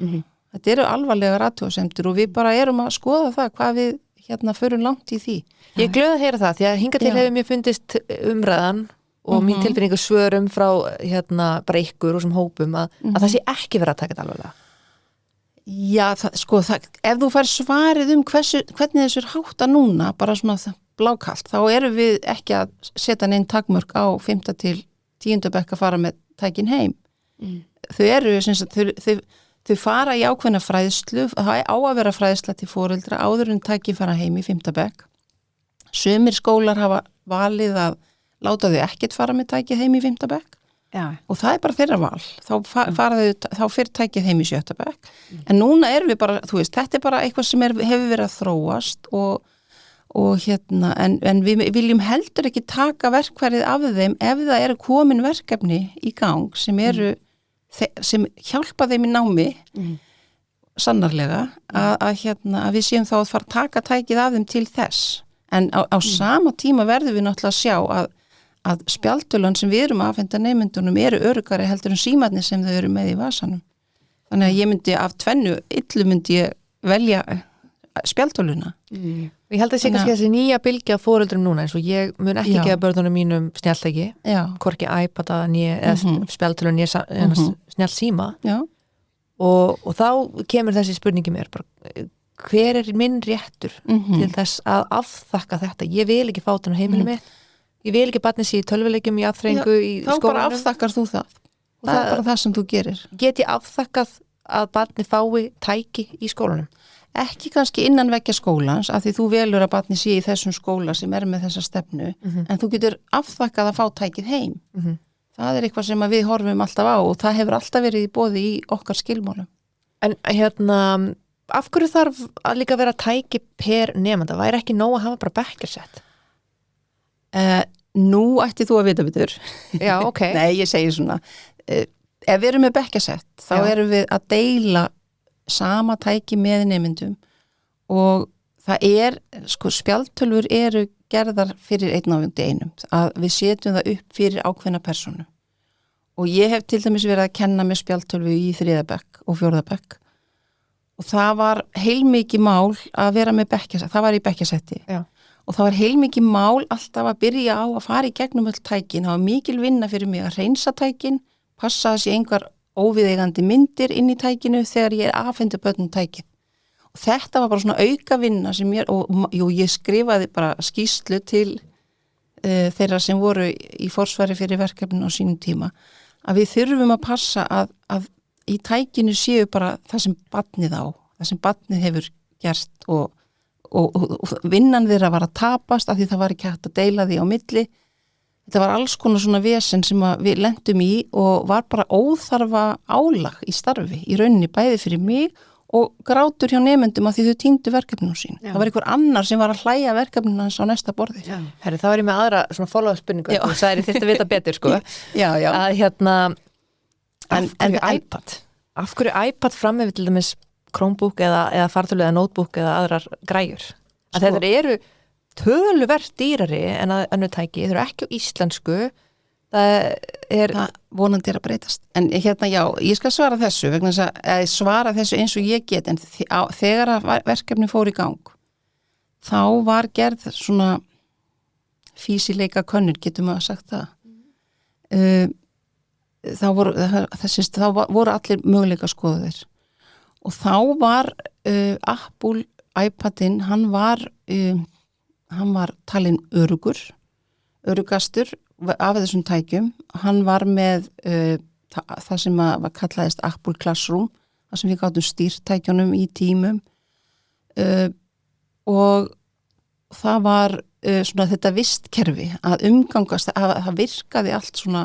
Þetta eru alvarlegar athugasemdir og við bara erum að skoða það hvað við förum langt í því. Ég er glöð að heyra það, því að hingað til hefur mér fundist umræðan og mín tilfinningu svörum frá bara ykkur og sem hópum að það sé ekki verið að taka þetta alvarlega. Já, ef þú fær svarið hvernig þessu er hátta núna, bara svona blákalt, þá erum við ekki að setja neinn takmörk á 5. til 10. bekk að fara með tækin heim. Þau eru, þau fara í ákveðna fræðslu, það á að vera fræðsla til foreldra áður en tækin fara heim í 5. bekk. Sumir skólar hafa valið að láta þau ekkert fara með tækið heim í 5. bekk. Já. Og það er bara þeirra val. Þá fyrir tækið heim í 7. bekk. En núna erum við bara, þetta er bara eitthvað sem hefur verið að þróast en við viljum heldur ekki taka verkfærið af þeim ef það eru komin verkefni í gang sem sem hjálpa þeim í námi sannarlega að við séum þá að fara að taka tækið af þeim til þess. En á sama tíma verðum við náttúrulega að sjá að spjaldtölan sem við erum að afhenda nemyndunum eru öruggari heldur en símarnir sem þau eru með í vasanum. Þannig að ég myndi af tvennu illu myndi ég velja spjaldtöluna. Ég held að sé kannski þessi nýja bylgja foreldrum núna eins og ég mun ekki gefa börnunum mínum snjalltæki, hvorki iPad eða spjaldtölun snjall síma og þá kemur þessi spurningi mér bara, hver er minn réttur til þess að afþakka þetta? Ég vil ekki fá þetta á heimilið mitt. Ég vil ekki barnið sér í tölvuleikjum í afþreyingu í skólanum. Þá bara afþakkar þú það. Það er bara það sem þú gerir. Get ég afþakkað að barnið fái tæki í skólanum? Ekki kannski innan veggja skólans, af því þú velur að barnið sé í þessum skóla sem er með þessa stefnu, en þú getur afþakkað að fá tækið heim. Það er eitthvað sem við horfum alltaf á og það hefur alltaf verið í boði í okkar skilmálum. En af hverju þarf að líka vera tæki per nemanda? Væri ekki nóg að hafa bara bekkjarsett? Nú ætti þú að vita betur. Já, ok. Nei, ég segi svona. Ef við erum með bekkjarsett, þá erum við að deila sama tæki með nemyndum og það spjaldtölfur eru gerðar fyrir einn ávöndi einum. Að við setjum það upp fyrir ákveðna persónu. Og ég hef til dæmis verið að kenna með spjaldtölfu í 3. bekk og 4. bekk. Og það var heilmikið mál að vera með bekkjarsett. Það var í bekkjarsetti. Já. Og það var heilmikið mál alltaf að byrja á að fara í gegnum öll tækin. Það var mikil vinna fyrir mig að hreinsa tækin, passa að sé einhver óviðeigandi myndir inn í tækinu þegar ég afhendu börnum tækin. Og þetta var bara svona auka vinna sem ég skrifaði bara skýrslu til þeirra sem voru í forsvari fyrir verkefninu á sínum tíma. Að við þurfum að passa að í tækinu séu bara það sem barnið á, það sem barnið hefur gert og og vinnan þeirra var að tapast af því það var ekki hægt að deila því á milli. Þetta var alls konar svona vesen sem við lentum í og var bara óþarfa álag í starfi í rauninni bæði fyrir mig og grátur hjá nemendum að því þau týndu verkefninu sín. Það var einhver annar sem var að hlæja verkefninu hans á næsta borði. Herri, þá er ég með aðra svona follow-up spurningu. Þú sagðir ég þyrfti að vita betur, sko. Já. Að iPad? Af hverju iPad fram með til dæmis Chromebook eða fartölu eða notebook eða aðrar græjur? Að þetta eru töluvert dýrari en að önnur tæki, þeir eru ekki á íslensku, það vonandi að breytast, en ég skal svara þessu vegna þess að svara þessu eins og ég get, en þegar að verkefni fór í gang þá var gerð svona físileika könnur, getum við að sagt það þá voru allir möguleika skoðaðir og þá var Apple iPadin, hann var talinn örugastur af þessum tækjum. Hann var með það sem var kallaðist Apple Classroom, það sem við gátum stýrt tækjunum í tímum og það var svona þetta vistkerfi að umgangast, að það virkaði allt svona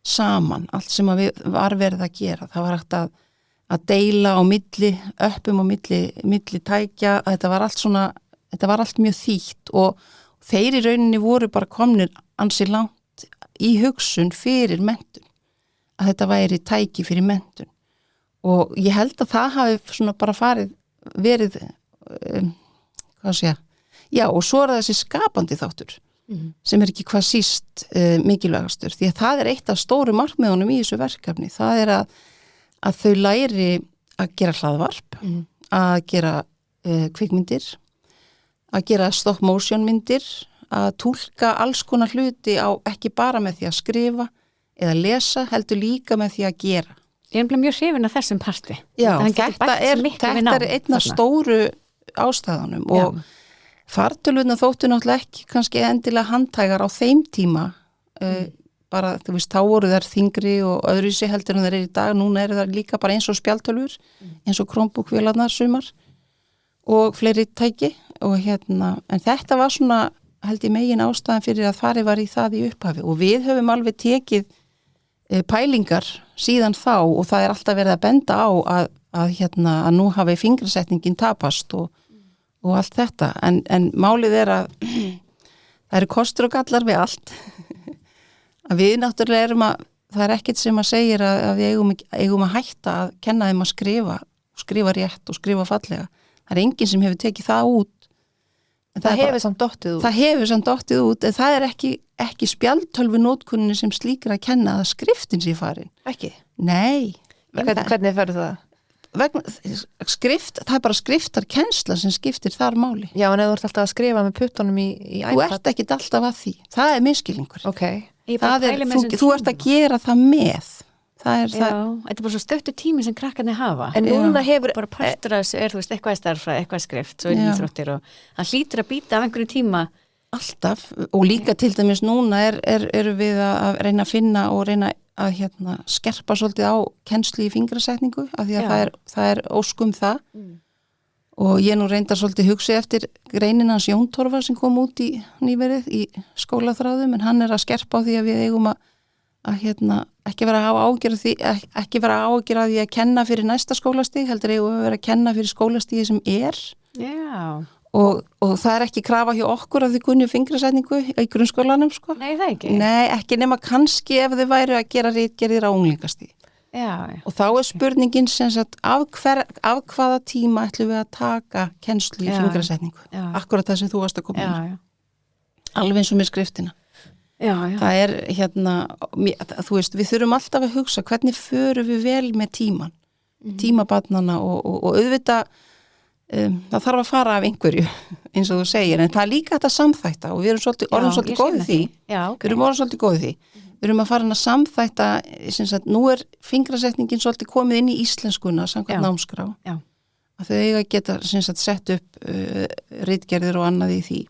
saman, allt sem var verið að gera. Það var hægt að deila á milli, öppum á milli tækja, að þetta var allt mjög þýtt og þeir í rauninni voru bara komnir ansi langt í hugsun fyrir menntun, að þetta væri tæki fyrir menntun og ég held að það hafi svona bara verið og svo er það þessi skapandi þáttur sem er ekki hvað síst mikilvægastur, því að það er eitt af stóru markmiðunum í þessu verkefni, það er að þau læri að gera hlaðvarp, að gera kvikmyndir, að gera stop motion myndir, að túlka alls konar hluti á ekki bara með því að skrifa eða lesa, heldur líka með því að gera. Ég er mjög hrifin af þessum parti. Já, þetta er einn af stóru ástæðanum og fartölvuna þóttu náttúrulega ekki kannski endilega handtægar á þeim tíma, bara þú veist, þá voru þær þyngri og öðruvísi heldur en þær í dag, núna eru þær líka bara eins og spjaldtölvur, eins og Chromebook vélarnar sumar og fleiri tæki og en þetta var svona held ég megin ástæðan fyrir að farið var í það í upphafi og við höfum alveg tekið pælingar síðan þá og það er alltaf verið að benda á að nú hafi fingrasetningin tapast og allt þetta en málið er að það eru kostur og gallar við allt að við náttúrulega erum það er ekkert sem að segir að við eigum að hætta að kenna þeim að skrifa rétt og skrifa fallega. Það er enginn sem hefur tekið það út. Það hefur samt dottið út. Það hefur samt dottið út, en það er ekki spjaldtölvu nótkunni sem slíkir að kenna að skriftin sé farin. Ekki? Nei. Hvernig ferður það? Það er bara skriftarkennsla sem skiptir þar máli. Já, en ef þú ert alltaf að skrifa með puttunum í iPad. Þú ert ekki alltaf að því. Það er misskilningur. Okay. Þú ert að gera það með. Þetta er bara svo stöttu tími sem krakkarnir hafa. En núna hefur bara partur af þessu þú veist, eitthvað starffræði, eitthvað skrift, svo íþróttir og það hlýtur að býta af einhverju tíma. Alltaf, og líka til dæmis núna eru við að reyna að finna og reyna að skerpa svolítið á kennslu í fingrasetningu, af því að það er óskum það og ég nú reyndar svolítið hugsi eftir greinin hans Jón Torfa sem kom út í nýverið í skólaþráðum, en hann er að skerpa á því að við eigum að ekki vera að hafa ágjörð því, ekki vera að ágjörð að því að kenna fyrir næsta skólastig, heldur eigum að vera að kenna fyrir skólastigi sem er. Já. Og það er ekki krafa hjá okkur að þau kunni fingrasetningu í grunnskólanum, sko. Nei, það ekki. Nei, ekki nema kannski ef þau væru að gera ritgerðir á unglingastigi. Já. Og þá er spurningin sem sagt af hvaða tíma ætlum við að taka kennslu í fingrasetningu. Akkurat það sem þú varst að koma með. Alveg eins og með skriftina. Já. Það er þú veist, við þurfum alltaf að hugsa hvernig förum við vel með tíman, tímabarnana og auðvitað það þarf að fara af einhverju eins og þú segir, en það er líka þetta samþætta og við erum orðin svolítið góðið því. Við erum orðin svolítið góðið því. Við erum að fara að samþætta, sagt, nú er fingrasetningin svolítið komið inn í íslenskuna samkvæmt námskrá. Já. Að þau eiga að geta sagt, sett upp ritgerðir og annað í því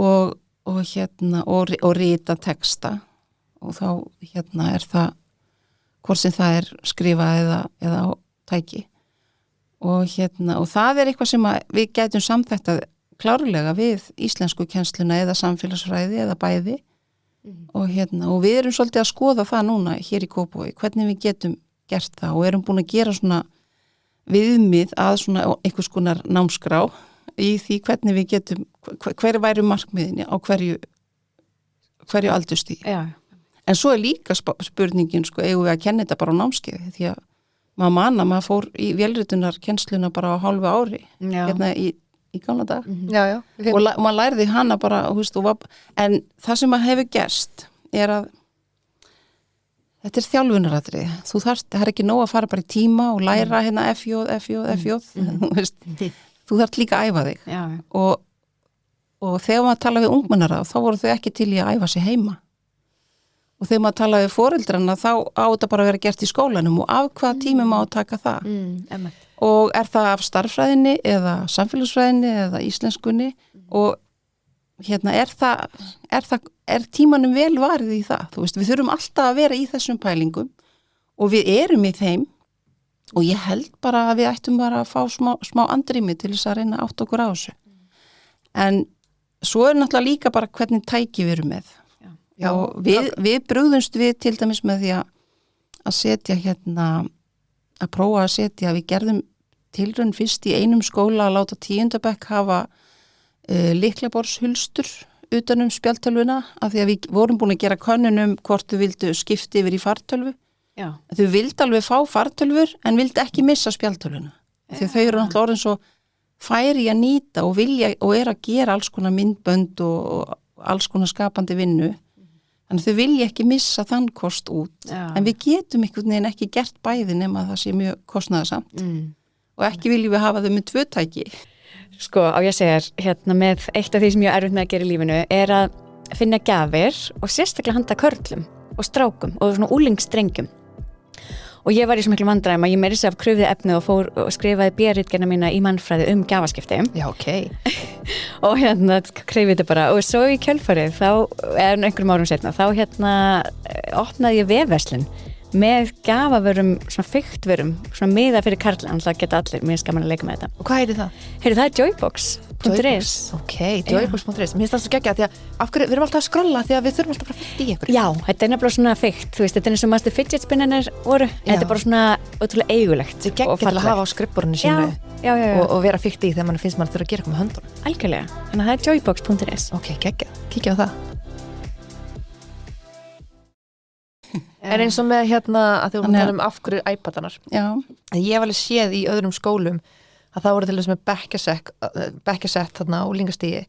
og rita texta og þá er það hvort sem það er skrifað eða á tæki og það er eitthvað sem við gætum samþætta klárlega við íslensku kennsluna eða samfélagsfræði eða bæði og við erum svolítið að skoða það núna hér í Kópavogi, hvernig við getum gert það og erum búin að gera svona viðmið að svona einhvers konar námskrá í því hvernig við getum, hver væru markmiðinni á hverju aldurstíð. Já. En svo líka spurningin, eigum við að kenna þetta bara á námskeiði, því að maður fór í vélritunar kennsluna bara á hálfu ári, í gamla dag. Já. Og maður lærði hana bara, en það sem maður hefur gerst er að þetta þjálfunaratriði. Það er ekki nóg að fara bara í tíma og læra FJ. Þú þarft líka að æfa þig. Já. Og þegar maður tala við ungmennara, þá voru þau ekki til í að æfa sig heima. Og þegar maður tala við foreldrana, þá á þetta bara að vera gert í skólanum og af hvaða tími má að taka það. Og er það af starffræðinni eða samfélagsfræðinni eða íslenskunni og er tímanum vel varið í það. Við þurfum alltaf að vera í þessum pælingum og við erum í þeim og ég held bara að við ættum bara að fá smá andrými til þess að reyna átt okkur á þessu. En svo er náttúrulega líka bara hvernig tæki við erum með. Já, og við brugðumst við til dæmis með því að setja að prófa að setja, við gerðum tilraun fyrst í einum skóla að láta 10. bekk hafa lyklaborðshulstur utan spjaldtölvuna af því að við vorum búin að gera könnun hvort þau vildu skipta yfir í fartölvu. Já. Þau vildi alveg fá fartölvur en vildi ekki missa spjaldtölvuna. Því þau eru náttúrulega orðin svo færi að nýta og vilja og er að gera alls konar myndbönd og alls konar skapandi vinnu. Þannig þau vilja ekki missa þann kost út. Já. En við getum einhvern veginn ekki gert bæði nema að það sé mjög kostnaðarsamt. Og ekki viljum við hafa þau með 2 tæki. Á ég segir, með eitt af því sem ég er erfitt með að gera í lífinu er að finna gjafir og sérstaklega handa körlum og strákum og svona úlingsstrengjum. Og ég var í svo miklu vandræðum að ég meiri sér af krufið efni og fór og skrifaði B.ritgerðina mína í mannfræði gjafaskipti. Já, ok. Og krefið þetta bara. Og svo í kjölfarið, einhverjum árum setna, opnaði ég vefverslun með gjafavörum, svona fyktvörum, svona miða fyrir karla, en það geta allir, mér skaman að leika með þetta. Og hvað heitir það? Það er joybox.is. Ok, joybox.is. Mér finnst það svo geggjað því að af hverju, við erum alltaf að skrolla því að við þurfum alltaf bara að fylgja ykkur. Já, þetta er nefnilega svona fykt, þetta er eins og maður fidget spinnarnir voru, en þetta er bara svona ótrúlega eigulegt. Þetta er geggjað til að hafa á skrifborðinu sínu og vera fykt í þegar mann finnst maður þurfa að gera eitthvað með höndunum. Algjörlega, þannig að það er joybox.is. Ok, geggjað, kíkja á það. En eins og með að þið vorum að tala af hverju iPadanar. Já. Ég hef alveg séð í öðrum skólum að það voru til þess með bekkjarsett þarna á úlingastígi.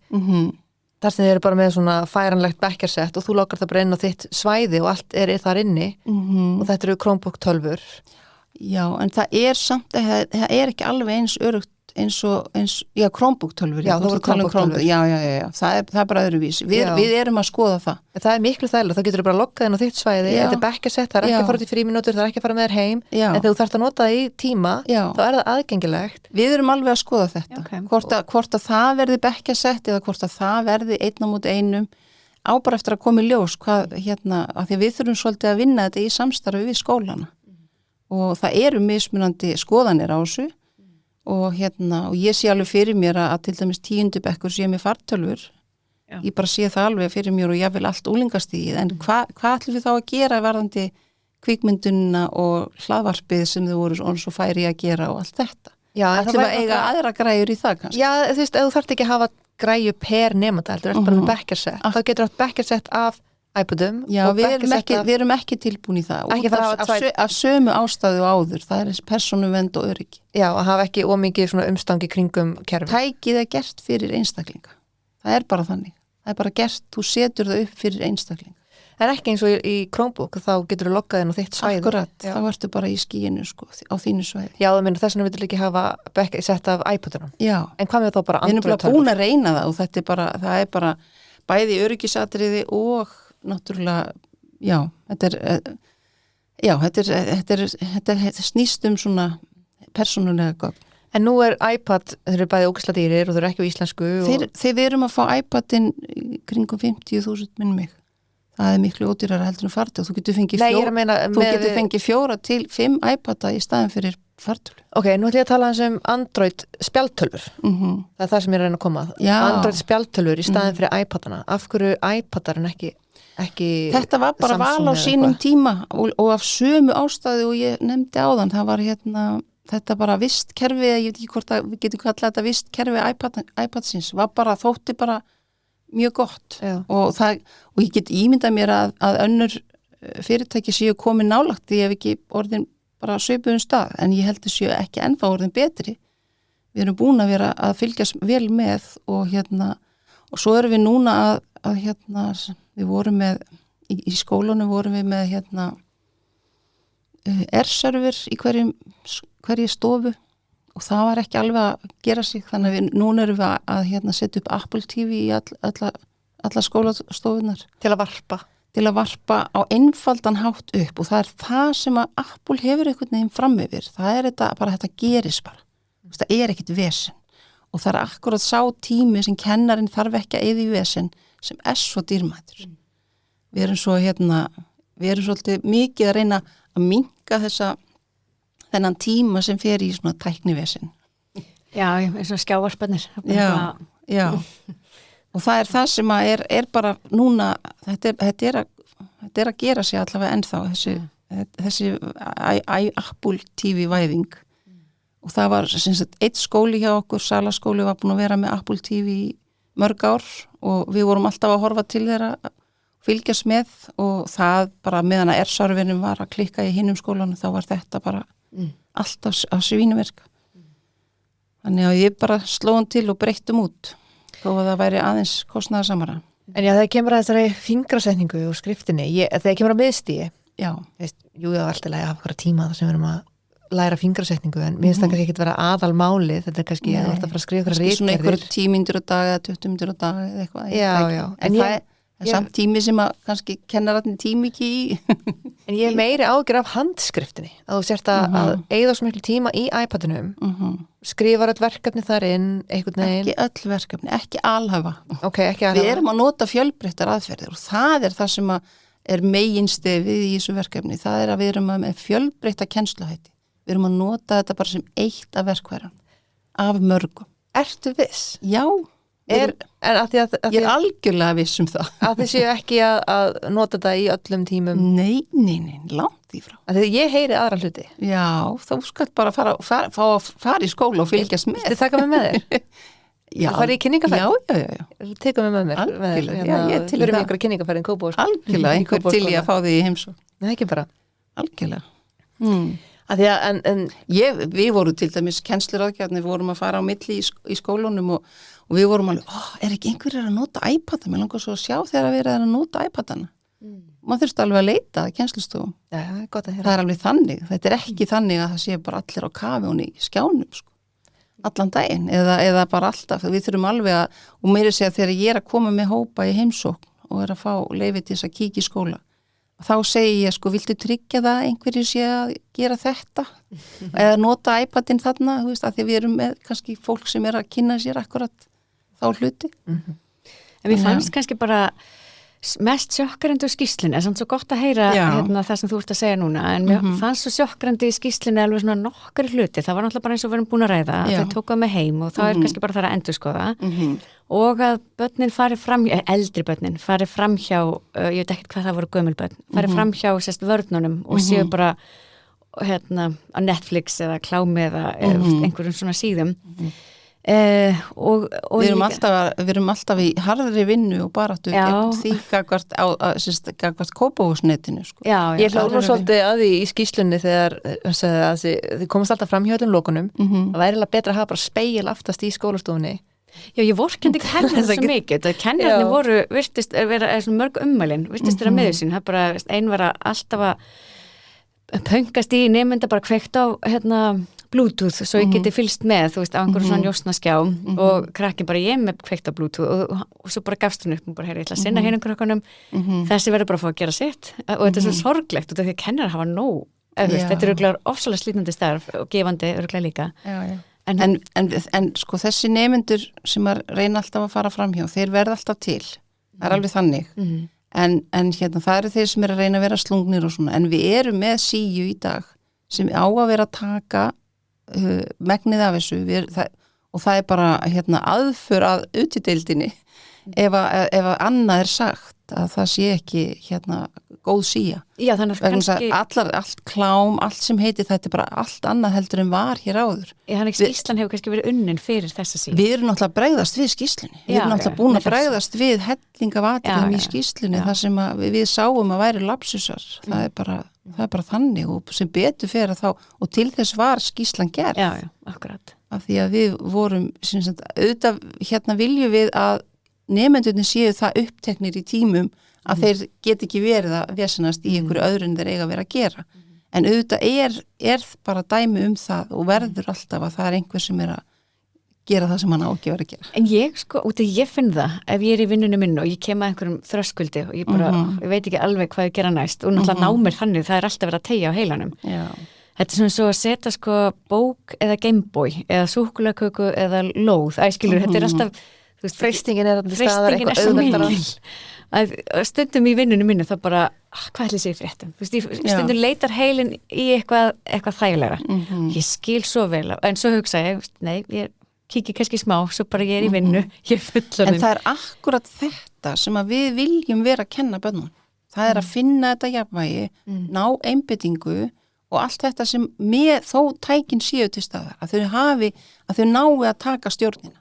Þar sem þið eru bara með svona færanlegt bekkjarsett og þú lokar það bara inn á þitt svæði og allt er þar inni og þetta eru Chromebook 12. Já, en það er samt, það er ekki alveg eins örugt eins Chromebook 12. Já, það voru Chromebook 12. Já, það er bara öðruvís. Við erum að skoða það. Það er miklu þægilega, þá getur þú bara loggað inn á þitt svæði, þetta er bekkjarsett, það er ekki að fara út í frímínútur, það er ekki að fara með þér heim, en þegar þú þarft að nota það í tíma, þá er það aðgengilegt. Við erum alveg að skoða þetta. Hvort að það verði bekkjarsett eða hvort að það verði 1 á móti 1 á bara eftir að koma í ljós af því að við þurfum svolítið að vinna þetta í samstarfi við skólana. Og það eru mismunandi skoðanir á þessu. Og ég sé alveg fyrir mér að til dæmis 10. bekkur sé með fartölfur. Ég bara sé það alveg fyrir mér og ég vil allt úlingastíð. En hvað ætlum við þá að gera varðandi kvikmyndunina og hlaðvarpið sem þau voru svo færi að gera og allt þetta? Já, ætlum við að eiga aðra græjur í það kannski? Já, þú veist, ef þú þarft ekki að hafa græju per nemanda, heldur, bara með bekkjarsett. Þá getur þú átt bekkjarsett af iPodum. Já, við erum ekki tilbúin í það. Af sömu ástæðu áður, það er persónuvernd og öryggi. Já, að hafa ekki ómikið svona umstangi kringum kerfi. Tækið er gert fyrir einstaklinga. Það er bara þannig. Það er bara gert, þú setur það upp fyrir einstaklinga. En ekki eins og í Chromebook, þá getur þú loggað inn á þitt svæði. Akkurat, þá ertu bara í skíinu á þínu svæði. Já, það meina þess vegna við ekki hafa sett af iPodunum. Já. En hvað með þá bara Android? Við erum bara búin að reyna það og það er bara bæði öryggisatriði og náttúrulega, þetta snýst svona persónulega gögn. En nú er iPad, þeir eru bæði ógeðslega dýrir og þeir eru ekki á íslensku. Þegar við erum að fá iPadin kringum 50.000 minnum mig. Það er miklu ódýrara heldur en fartölvu. Þú getur fengið 4 til 5 iPada í staðin fyrir fartölu. Ok, nú ætlum ég að tala eins Android spjaldtölfur. Það er það sem ég er að reyna að koma að. Já. Android spjaldtölfur í staðin fyrir iPadana. Af hverju iPadar en ekki Þetta var bara Samsung val á eða sínum eitthvað? tíma og af sömu ástæðu og ég nefndi áðan, það var þetta bara vistkerfi, ég veit ekki hvort að við getum kallað þetta vistkerfi iPadsins, var bara, þótti bara mjög gott og ég get ímyndað mér að önnur fyrirtæki séu komið nálagt því ef ekki orðin bara svipuðum stað, en ég held að séu ekki ennþá orðin betri. Við erum búin að vera að fylgjast vel með og og svo erum við núna að við vorum með í skólanum vorum við með R-server í hverju stofu og það var ekki alveg að gera sig, þannig að núna erum við að setja upp Apple TV í alla skólastofunar til að varpa á einfaldan hátt upp og það er það sem að Apple hefur einhvern veginn fram yfir, það er þetta gerist bara, það er ekkit vesen og það er akkurat sá tími sem kennarinn þarf ekki að eyða í vesen sem er svo dýrmætur. Við erum svo við erum svolítið mikið að reyna að minnka þennan tíma sem fer í svona tæknivesen. Já, eins og skjávarspennir. Já. Og það er það sem að er bara núna, þetta er að gera sig allavega ennþá, þessi Apple TV væðing. Og það var eitt skóli hjá okkur, Salaskóli var búin að vera með Apple TV í mörg ár og við vorum alltaf að horfa til þeirra, fylgjast með og það bara meðan að R-serverinn var að klikka í hinum skólanum þá var þetta bara alltaf að svínuverka. Þannig að ég bara slóðum til og breyttum út þó að það væri aðeins kostnaðarsamara. En já, þegar kemur að þessari fingrasetningu og skriftinni, þegar kemur að miðstíi, jú, það var alltaf að hafa hverja tíma það sem við erum að læra fingrasetningu, en mér finnst það kannski ekki að vera aðalmáli, þetta er kannski að fara að skrifa ykkur ritgerðir. Svona ykkur 10 mínútur á dag eða 20 mínútur á dag eða eitthvað. Já. En það er samt tími sem að kannski kennararnir tími ekki í. En ég er meiri ágjör af handskriftinni, að þú sért að eyða svo miklu tíma í iPadinum, skrifar öll verkefni þar inn, einhvern veginn. Ekki öll verkefni, ekki alhafa. Ok, ekki alhafa. Við erum að nota fjölbreyttar aðferðir og það er það sem er meginstefið í þessu verkefni. Það er að við erum með fjölbreytta kennsluhætti. Við erum að nota þetta bara sem eitt af verkværan, af mörgum. Ertu viss? Já. En ég er algjörlega viss það. Að þið séu ekki að nota þetta í öllum tímum? Nei, langt í frá. Þegar ég heyri aðra hluti. Já, þá skalt bara fara í skóla og fylgjast með. Þið taka mig með þér? Já. Það farið í kynningaferð? Já. Tekum við með mér? Algjörlega, ég til það. Við erum ykkur kynningaferð í Kópavog. Algjörlega, einhver til ég að fá því í heimsókn. Nei, ekki bara. Algjörlega. Við vorum til dæmis kennsluráðgjafnir, við vorum að fara á milli í skólunum og við vorum alveg, er ekki einhverjir að nota iPad-a? Mér langar svo að sjá þegar við erum að nota iPad-ana. Maður þurfti alveg að leita að kennslustofum. Já, gott að heyra. Það er alveg þannig. Þetta er ekki þannig að það sé bara allir á kafi og í skjánum, sko. Allan daginn, eða bara alltaf. Við þurfum alveg og meira segja þegar ég er að koma með hópa í heimsókn og er að fá leyfi til þess að kíkja í skóla. Þá segi ég, viltu tryggja það einhverju sé að gera þetta eða nota iPadin þarna, þú veist, að því við erum með kannski fólk sem er að kynna sér akkurat þá hluti. En mér fannst kannski bara mest sjokkrandi úr skýrslunni, en samt svo gott að heyra það sem þú ert að segja núna, en mér fannst svo sjokkrandi í skýrslunni alveg svona nokkari hluti, það var náttúrulega bara eins og við erum búin að ræða, þau tókuð með heim og það er kannski bara það að endurskoða og að börnin fari fram, eldri börnin fari fram hjá, ég veit ekkert hvað það voru gömul börn, fari fram hjá vörnunum og séu bara á Netflix eða Klámi eða einhverjum svona síðum. Við erum alltaf í harðri vinnu og baráttu gegn því gagvart Kópavóksnetinu, sko. Ég hlóð nú svolítið að því í skýrslunni þegar þið komast alltaf fram hjá öllum lokunum, það væri alveg betra að hafa bara spegil aftast í skólastofunni. Já, ég vorkendi ekki henni svo mikið, kennararnir voru, virtist vera mörg ummælin, virtist vera með sín, það bara ein var alltaf að pöngast í nemynda bara kveikt á Bluetooth, svo ég geti fylgst með, þú veist, á einhverjum svona njósnaskjá og krakkin bara ég með kveikt á Bluetooth og svo bara gafst hún upp og bara, ég ætla að sinna hinum krakkanum, þessi verður bara að fá að gera sitt og þetta er svo sorglegt út af því að kennarar hafa nóg, þetta er örugglega ofsalega slítandi starf og gefandi örugglega líka. En sko þessi nemendur sem að reyna alltaf að fara framhjá, þeir verða alltaf til, það er alveg þannig, en það eru þeir sem er að reyna að vera slungnir og svona, en við erum með síu í dag sem á að vera að taka megnið af þessu og það bara aðför að útideildinni ef að annað sagt að það sé ekki góð síja. Já, þannig að kannski allt klám, allt sem heiti þetta bara allt annað heldur en var hér áður. Já, þannig að skýrslan hefur kannski verið unnin fyrir þessa síðu. Við erum náttúrulega að bregðast við skýrslunni. Við erum náttúrulega búin að bregðast við hellingavatrum í skýrslunni þar sem við sáum að væri lapsusar. Það er bara þannig og sem betur fyrir þá og til þess var skýrslan gerð. Já, akkurat. Af því að við vorum auðvitað viljum við að nemendurnir séu það uppteknir í tímum að þeir get ekki verið að vesenast í einhverju öðru en þeir eiga að vera að gera. En auðvitað er bara dæmi það og verður alltaf að það er einhver sem er að gera það sem hann á ekki verið að gera. En ég finn það ef ég er í vinnunum minn og ég kem að einhverjum þröskuldi og ég ég veit ekki alveg hvað ég gera næst og náttúrulega ná mér þannig, það er alltaf verið að teygja á heilanum. Já. Þetta er svona svo að setja bók eða Gameboy eða súkkulaköku eða lóð, þetta er alltaf freystingin er svo mikil að stundum í vinnunum minni það bara, hvað ætli sé í fréttum stundum leitar heilin í eitthvað þægilega ég skil svo vel, en svo hugsa ég nei, ég kíki kannski smá svo bara ég er í vinnu, ég er fullorðin en það er akkurat þetta sem að við viljum vera að kenna börnum það er að finna þetta jafnvægi ná einbeitingu og allt þetta sem þó tækin séu til staðar, að þau nái að taka stjórnina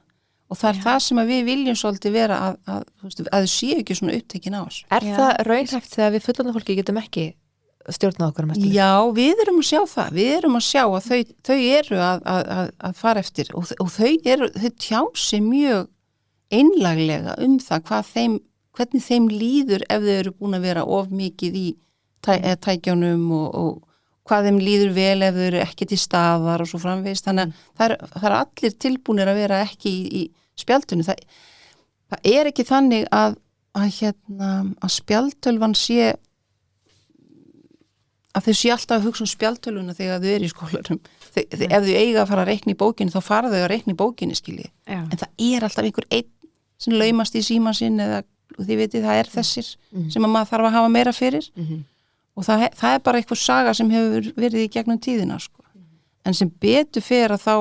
og það er það sem að við viljum svolítið vera að þau séu ekki svona upptekin á þessu. Er það raunhæft þegar við fullorðna fólki getum ekki stjórnað okkur mest? Já, við erum að sjá það. Við erum að sjá að þau eru að fara eftir og þau tjá sig mjög einlaglega það hvernig þeim líður ef þau eru búin að vera of mikið í tækjunum og hvað þeim líður vel ef þau eru ekki til staðar og svo framvegis. Þannig að það er allir tilbúnir að vera ekki í spjaldunni. Það er ekki þannig að spjaldtölvan sé að þau sé alltaf að hugsa spjaldtölvuna þegar þau eru í skólanum. Ef þau eiga að fara að reikna í bókinni þá fara þau að reikna í bókinni skiljið. En það er alltaf einhver einn sem laumast í síman sinn eða þið vitið það er þessir sem að maður þarf að hafa meira fyrir. Og það er bara eitthvað saga sem hefur verið í gegnum tíðina sko. En sem betur fyrir að þá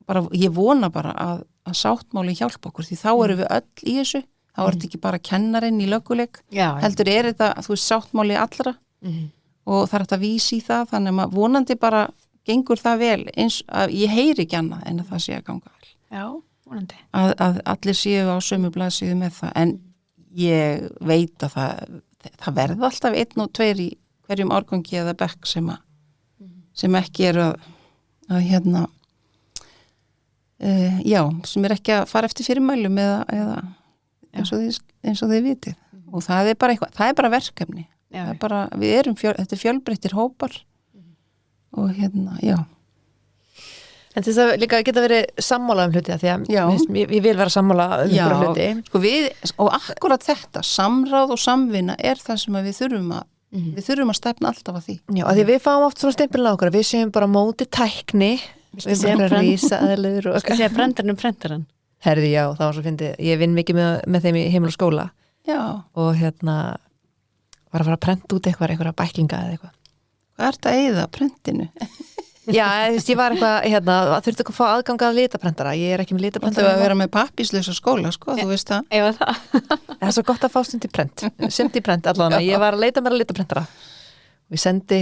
bara, ég vona bara að sáttmáli hjálpa okkur því þá erum við öll í þessu þá er þetta ekki bara kennarinn í lögguleik heldur er þetta, sáttmáli allra og það er þetta að vísi í það þannig að vonandi bara gengur það vel eins að ég heyri ekki annað en að það sé að ganga vel. Já, vonandi. Að allir séu á sömu blaðsíðu með það en ég veit að það verða alltaf 1 og 2 í hverjum árgangi eða bekk sem ekki eru að sem er ekki að fara eftir fyrirmælum eða eins og þið vitið og það er bara eitthvað, það er bara verkefni það er bara, við erum þetta er fjölbreyttir hópar og En þess að líka geta verið sammála hluti því að ég vil vera sammála hluti sko og akkurat þetta samráð og samvinna er það sem við þurfum að stefna alltaf að því. Já, að því við fáum oft svona stimpilna okkur, við séum bara móti tækni, við séum bara rísaðalur og séu prentarinn. Herði, já, það var svo fyndið. Ég vinn mikið með þeim í heimil og skóla. Já. Og var að fara að prenta út einhverja bæklinga eða eitthvað. Hvað ert að eyða prentinu? Já, ég var eitthvað, þurfti að fá aðganga að litaprentara, ég er ekki með litaprentara. Það að vera með pappírslausa skóla, sko, þú veist það. Ef það. Það er svo gott að fá stund í prent allavega, ég var að leita mér að litaprentara. Og ég sendi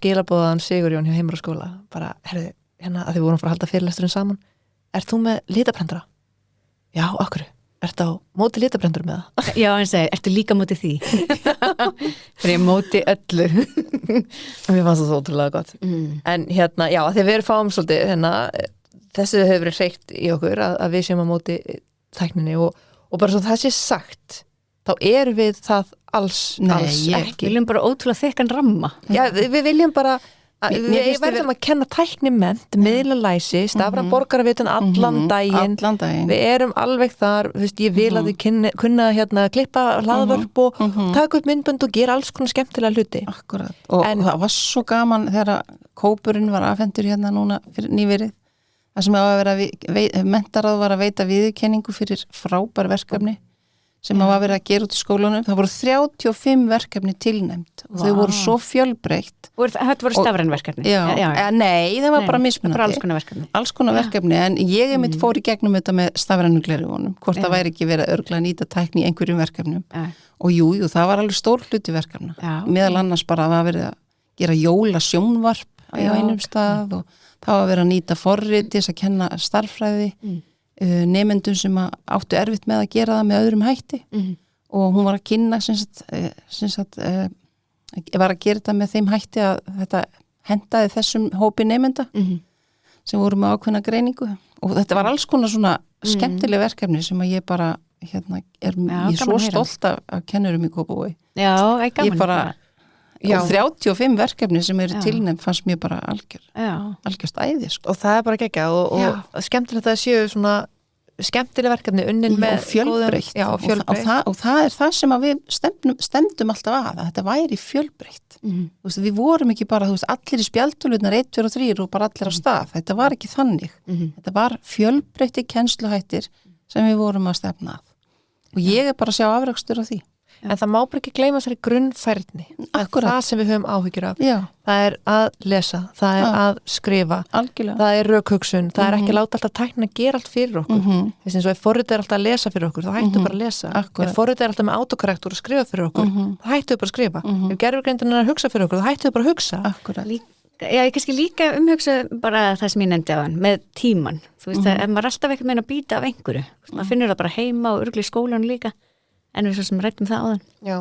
skilabóðan Sigurjón hjá heimur og skóla, bara, herðu, að þið vorum að fara að halda fyrirlesturinn saman, ert þú með litaprentara? Já, okkur. Ertu á móti litaprentara með það? Já, hann segi, ertu líka móti því? Fyrir ég móti öllu. Mér fannst það svo ótrúlega gott. En já, þegar við erum fáum svolítið, þessu hefur verið hreikt í okkur að við séum á móti tækninni og bara svo það sé sagt, þá erum við það alls ekki. Við viljum bara ótrúlega þekkan ramma. Já, við viljum bara við verðum að kenna tæknimennt, miðlalæsi, stafra borgarvitun allan daginn. Við erum alveg þar, þú veist, ég vil að þið kunna klippa hlaðvörp og taka upp myndbönd og gera alls konar skemmtilega hluti. Akkurat. Og það var svo gaman þegar kópurinn var afhentur núna fyrir nýverið. Það sem mentarað var að veita viðurkenningu fyrir frábær verkefni sem að var verið að gera út í skólanum, það voru 35 verkefni tilnæmt og þau voru svo fjölbreytt. Og þetta voru stafræn verkefni? Nei, það var bara mismunandi. Bara alls konar verkefni. En ég mitt fór í gegnum þetta með stafrænu gleraugunum, hvort það væri ekki verið að örgla að nýta tækni í einhverjum verkefnum. Og jú, það var alveg stór hluti verkefna. Meðal annars bara að það verið að gera jólasjónvarp á einum stað og það var verið að nýta forrit til þess að kenna starffræði. Nemendum sem áttu erfitt með að gera það með öðrum hætti og hún var að kynna var að gera þetta með þeim hætti að þetta hentaði þessum hópi nemenda sem voru með ákveðna greiningu og þetta var alls konar svona skemmtileg verkefni sem að ég bara ég er svo stolt af kennurum í Kópavogi. Já, gaman. Ég bara og 35 verkefni sem eru tilnefnd fannst mér bara algjör stæði sko. Og það er bara geggjað og skemmtilegt að séu svona skemmtileg verkefni unnin með fjölbreytt og það er það sem að við stemdum alltaf að þetta væri fjölbreytt við vorum ekki bara, allir í spjaldtölurnar 1, 2 og 3 og bara allir á stað þetta var ekki þannig, þetta var fjölbreytti kennsluhættir sem við vorum að stefna að og ég er bara að sjá afrakstur af því. En það má bara ekki gleyma þessari grunnfærni. Það sem við höfum áhyggjur af. Það er að lesa, það er að skrifa, það er rökhugsun, það er ekki láta alltaf tæknin að gera allt fyrir okkur. Þess eins og ef forritið er alltaf að lesa fyrir okkur, þá hættu bara að lesa. Ef forritið er alltaf með autokorrektur að skrifa fyrir okkur, þá hættu bara að skrifa. Ef gervigreindin er að hugsa fyrir okkur, þá hættu bara að hugsa. Já, ég kannski líka umhugsa bara það sem ég nefndi á hann, með tíman. Þú veist, ef maður alltaf ekkert meina að býta af einhverju, maður finnur það bara heima og örgli í skólanum líka. En við svo sem rættum það á þann. Já.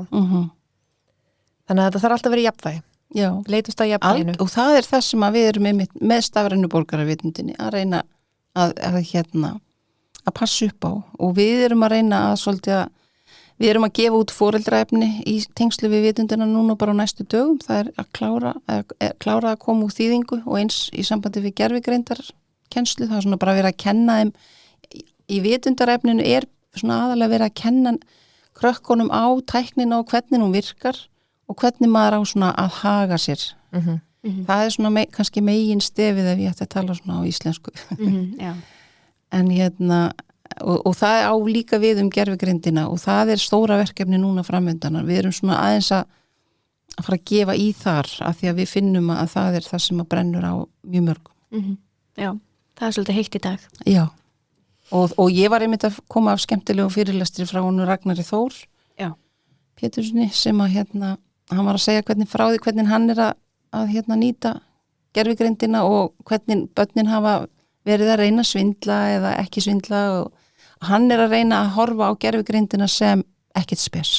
Þannig að þetta þarf alltaf að vera jafnvægi. Já. Leitust að jafnvæginu. Og það er það sem að við erum með stafrænu borgaravitundinni að reyna að passa upp á. Og við erum að reyna við erum að gefa út foreldraefni í tengslu við vitundina núna bara á næstu dögum. Það er að klára að koma úr þýðingu og eins í sambandi við gervigreindarkennslu. Það er svona bara að vera að kenna þeim í vitundarefninu svona aðalega verið að kenna krökkunum á tæknina og hvernig hún virkar og hvernig maður á svona að haga sér. Það er svona kannski megin stefið ef ég ætti að tala svona á íslensku. En og það á líka við gervigreindina og það er stóra verkefni núna framöndanar. Við erum svona aðeins að fara að gefa í þar af því að við finnum að það er það sem að brennur á mjög mörgum. Já, það er svolítið heitt í dag. Já. Og ég var einmitt að koma af skemmtilegu fyrirlestri frá honum Ragnari Þór Péturssoni sem að hann var að segja hvernig hann er að nýta gervigreindina og hvernig börnin hafa verið að reyna að svindla eða ekki svindla og hann er að reyna að horfa á gervigreindina sem ekkert spes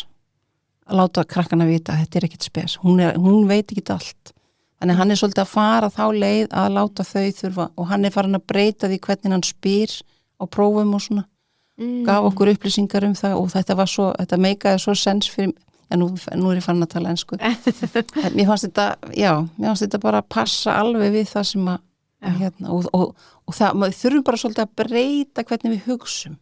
að láta krakkana vita að þetta er ekkert spes hún veit ekki allt þannig hann er svolítið að fara þá leið að láta þau þurfa og hann er farin að breyta því hvernig hann spyr á prófum og svona gaf okkur upplýsingar það og þetta meikaði svo sens fyrir nú er ég fann að tala ensku mér fannst þetta bara að passa alveg við það sem og það, maður þurfum bara svolítið að breyta hvernig við hugsum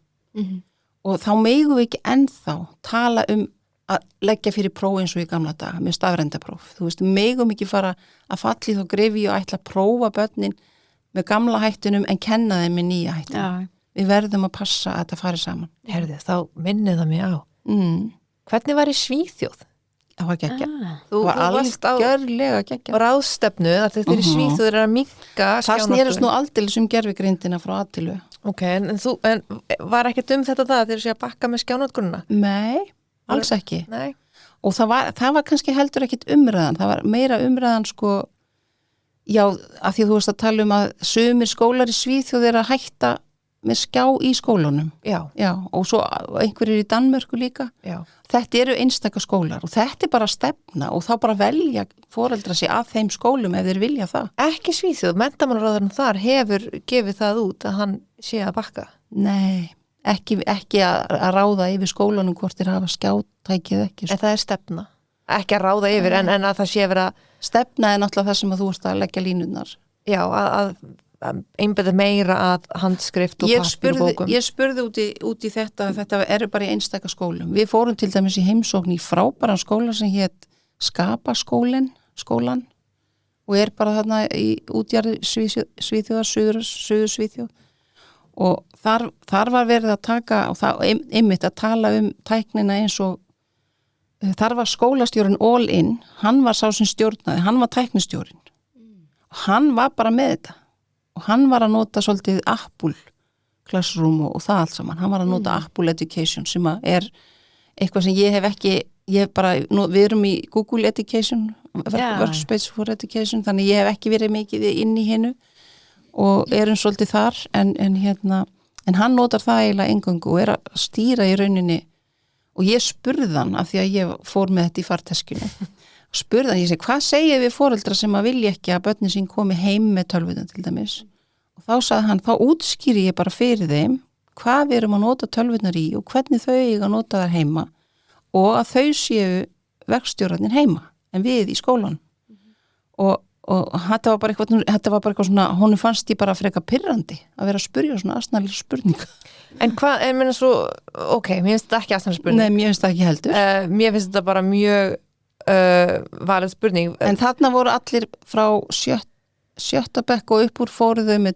og þá megum við ekki ennþá tala að leggja fyrir próf eins og í gamla daga með stafrændapróf, þú veist, megum ekki fara að falli þá grefi og ætla að prófa börnin með gamla hættunum en kenna þeim með nýja hættunum við verðum að passa að þetta fari saman. Herði, þá minnið það mig á. Hvernig var í Svíþjóð? Það var geggja. Þú varst algjörlega geggja. Á ráðstefnu að þeir í Svíþjóð er að minnka það snerist nú aldeilis gervigreindina frá Attilu. Ok, en var ekkert þetta það þegar sé að bakka með skjánotgrunna? Nei, alls ekki. Nei. Og það var kannski heldur ekkert umræðan. Það var meira umræðan af því að þú veist að tala að sumir skólar í Svíþjóð er að hætta með skjá í skólunum. Já, og svo einhverjir í Danmörku líka. Já. Þetta eru einstaka skólar og þetta er bara stefna og þá bara velja foreldra sig að þeim skólum ef þeir vilja það. Ekki Svíþjóð, menntamálaráðurinn þar hefur gefið það út að hann sé að bakka. Nei, ekki að ráða yfir skólanum hvort þeir hafa skjátækið ekki. En það er stefna. Ekki að ráða yfir en að það sé vera stefna er náttúrulega það sem að þú ert að leggja línurnar. Já, að einbæði meira að handskrift og pappir og bókum. Ég spurði út í þetta eru bara í einstaka skólum. Við fórum til dæmis í heimsókn í frábæran skóla sem hét Skapaskólan og er bara þarna í útjarði Svíþjóðar, Suður Svíþjóð og þar var verið að taka og það einmitt að tala tæknina eins og þar var skólastjórinn all in, hann var sá sem stjórnaði, hann var tæknistjórinn og hann var bara með þetta og hann var að nota svolítið Apple Classroom og það allt saman, hann var að nota Apple Education sem er eitthvað sem ég hef ekki, við erum í Google Education, Workspace for Education, þannig ég hef ekki verið mikið inn í hinnu og erum svolítið þar en hann notar það eiginlega eingöngu og að stýra í rauninni og ég spurði hann af því að ég fór með þetta í farteskinu spurði hann, ég segi, hvað segið við foreldra sem að vilja ekki að börnin sín komi heim með tölvuna til dæmis og þá sagði hann, þá útskýri ég bara fyrir þeim hvað við erum að nota tölvunar í og hvernig þau eiga að nota þær heima og að þau séu verkstjórarnir heima en við í skólan og þetta var bara eitthvað svona, honum fannst ég bara frekar pirrandi að vera að spyrja svona asnalega spurninga. En hvað, ég meina svo, ok, mér finnst þetta ekki asnalega spurning. Nei, mér finnst þetta ekki heldur. Mér finnst þetta bara mjög valið spurning. En þarna voru allir frá sjötta bekk og upp úr fóru þau með,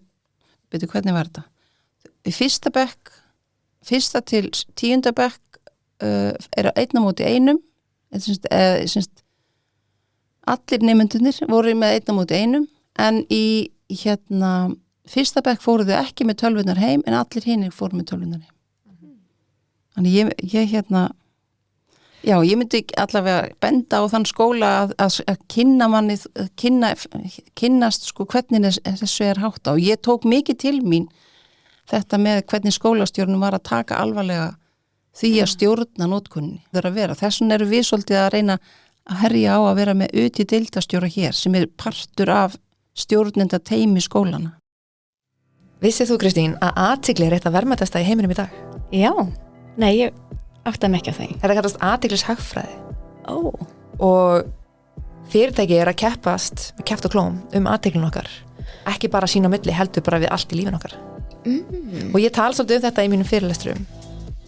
veitu hvernig var þetta? Í fyrsta til 10. bekk er einn á móti einum, allir nemendurnir voru með einn á móti einum en í fyrsta bekk fóru þau ekki með tölvunar heim en allir hinir fóru með tölvunar heim. Þannig ég myndi allavega benda á þann skóla að kynna manni, kynnast sko hvernig þessu er hátt á. Ég tók mikið til mín þetta með hvernig skólastjórnum var að taka alvarlega því að stjórna nótkunni. Þess vegna eru við svolítið að reyna að herja á að vera með deildastjóra hér sem er partur af stjórnenda teimi skólana. Vissið þú, Kristín, að athygli er eitt að verðmætasta í heiminum í dag? Já, nei, ég átta mig ekki á því. Þetta kallast athyglis-hagfræði. Og fyrirtæki er að keppast með kjafti og klóm athyglin okkar. Ekki bara sín á milli, heldur bara við allt í lífin okkar. Og ég tala svolítið þetta í mínum fyrirlesturum.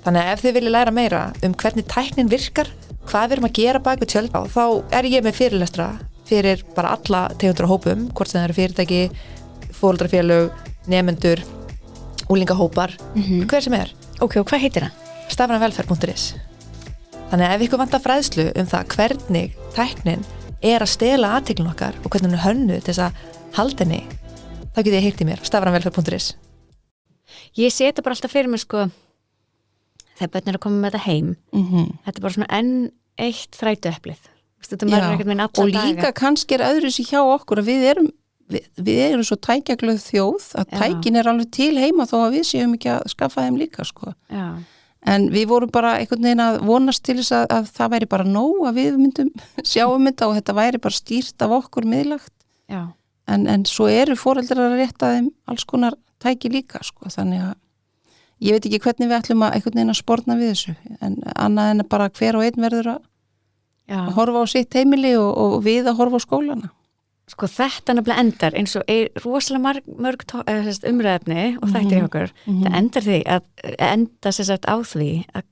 Þannig að ef þið viljið læra meira hvernig tæknin virkar, hvað við erum að gera bak við tjöld á, þá er ég með fyrirlestra fyrir bara alla tegundur og hópum, hvort sem það eru fyrirtæki, foreldrafélög, nemendur, úlingahópar, hver sem er. Ok, og hvað heitir það? Stafrænvelferð.is. Þannig að ef ykkur vantar fræðslu það hvernig tæknin er að stela athyglin okkar og hvernig hún er hönnuð til þess að halda henni, þá getið ég heyrt í mér, stafrænvelferð.is. Ég seti bara alltaf fyrir mig sko þegar börn er að koma með þetta heim þetta er bara svona enn eitt þrætueplið og líka kannski er öðru sér hjá okkur að við erum svo tækjaglöð þjóð að tækin er alveg til heima þó að við séum ekki að skaffa þeim líka sko. En við vorum bara einhvern veginn að vonast til þess að það væri bara nóg að við myndum sjáum þetta og þetta væri bara stýrt af okkur miðlagt en svo eru foreldrar að rétta þeim alls konar tæki líka sko. Þannig að ég veit ekki hvernig við ætlum að einhvern veginn að sporna við þessu en annað en bara hver og einn verður að horfa á sitt heimili og við að horfa á skólana. Sko þetta nefnilega endar eins og rosalega mörg umræðefni og þættir hjá okkur. Það endar því að enda sér sagt á því að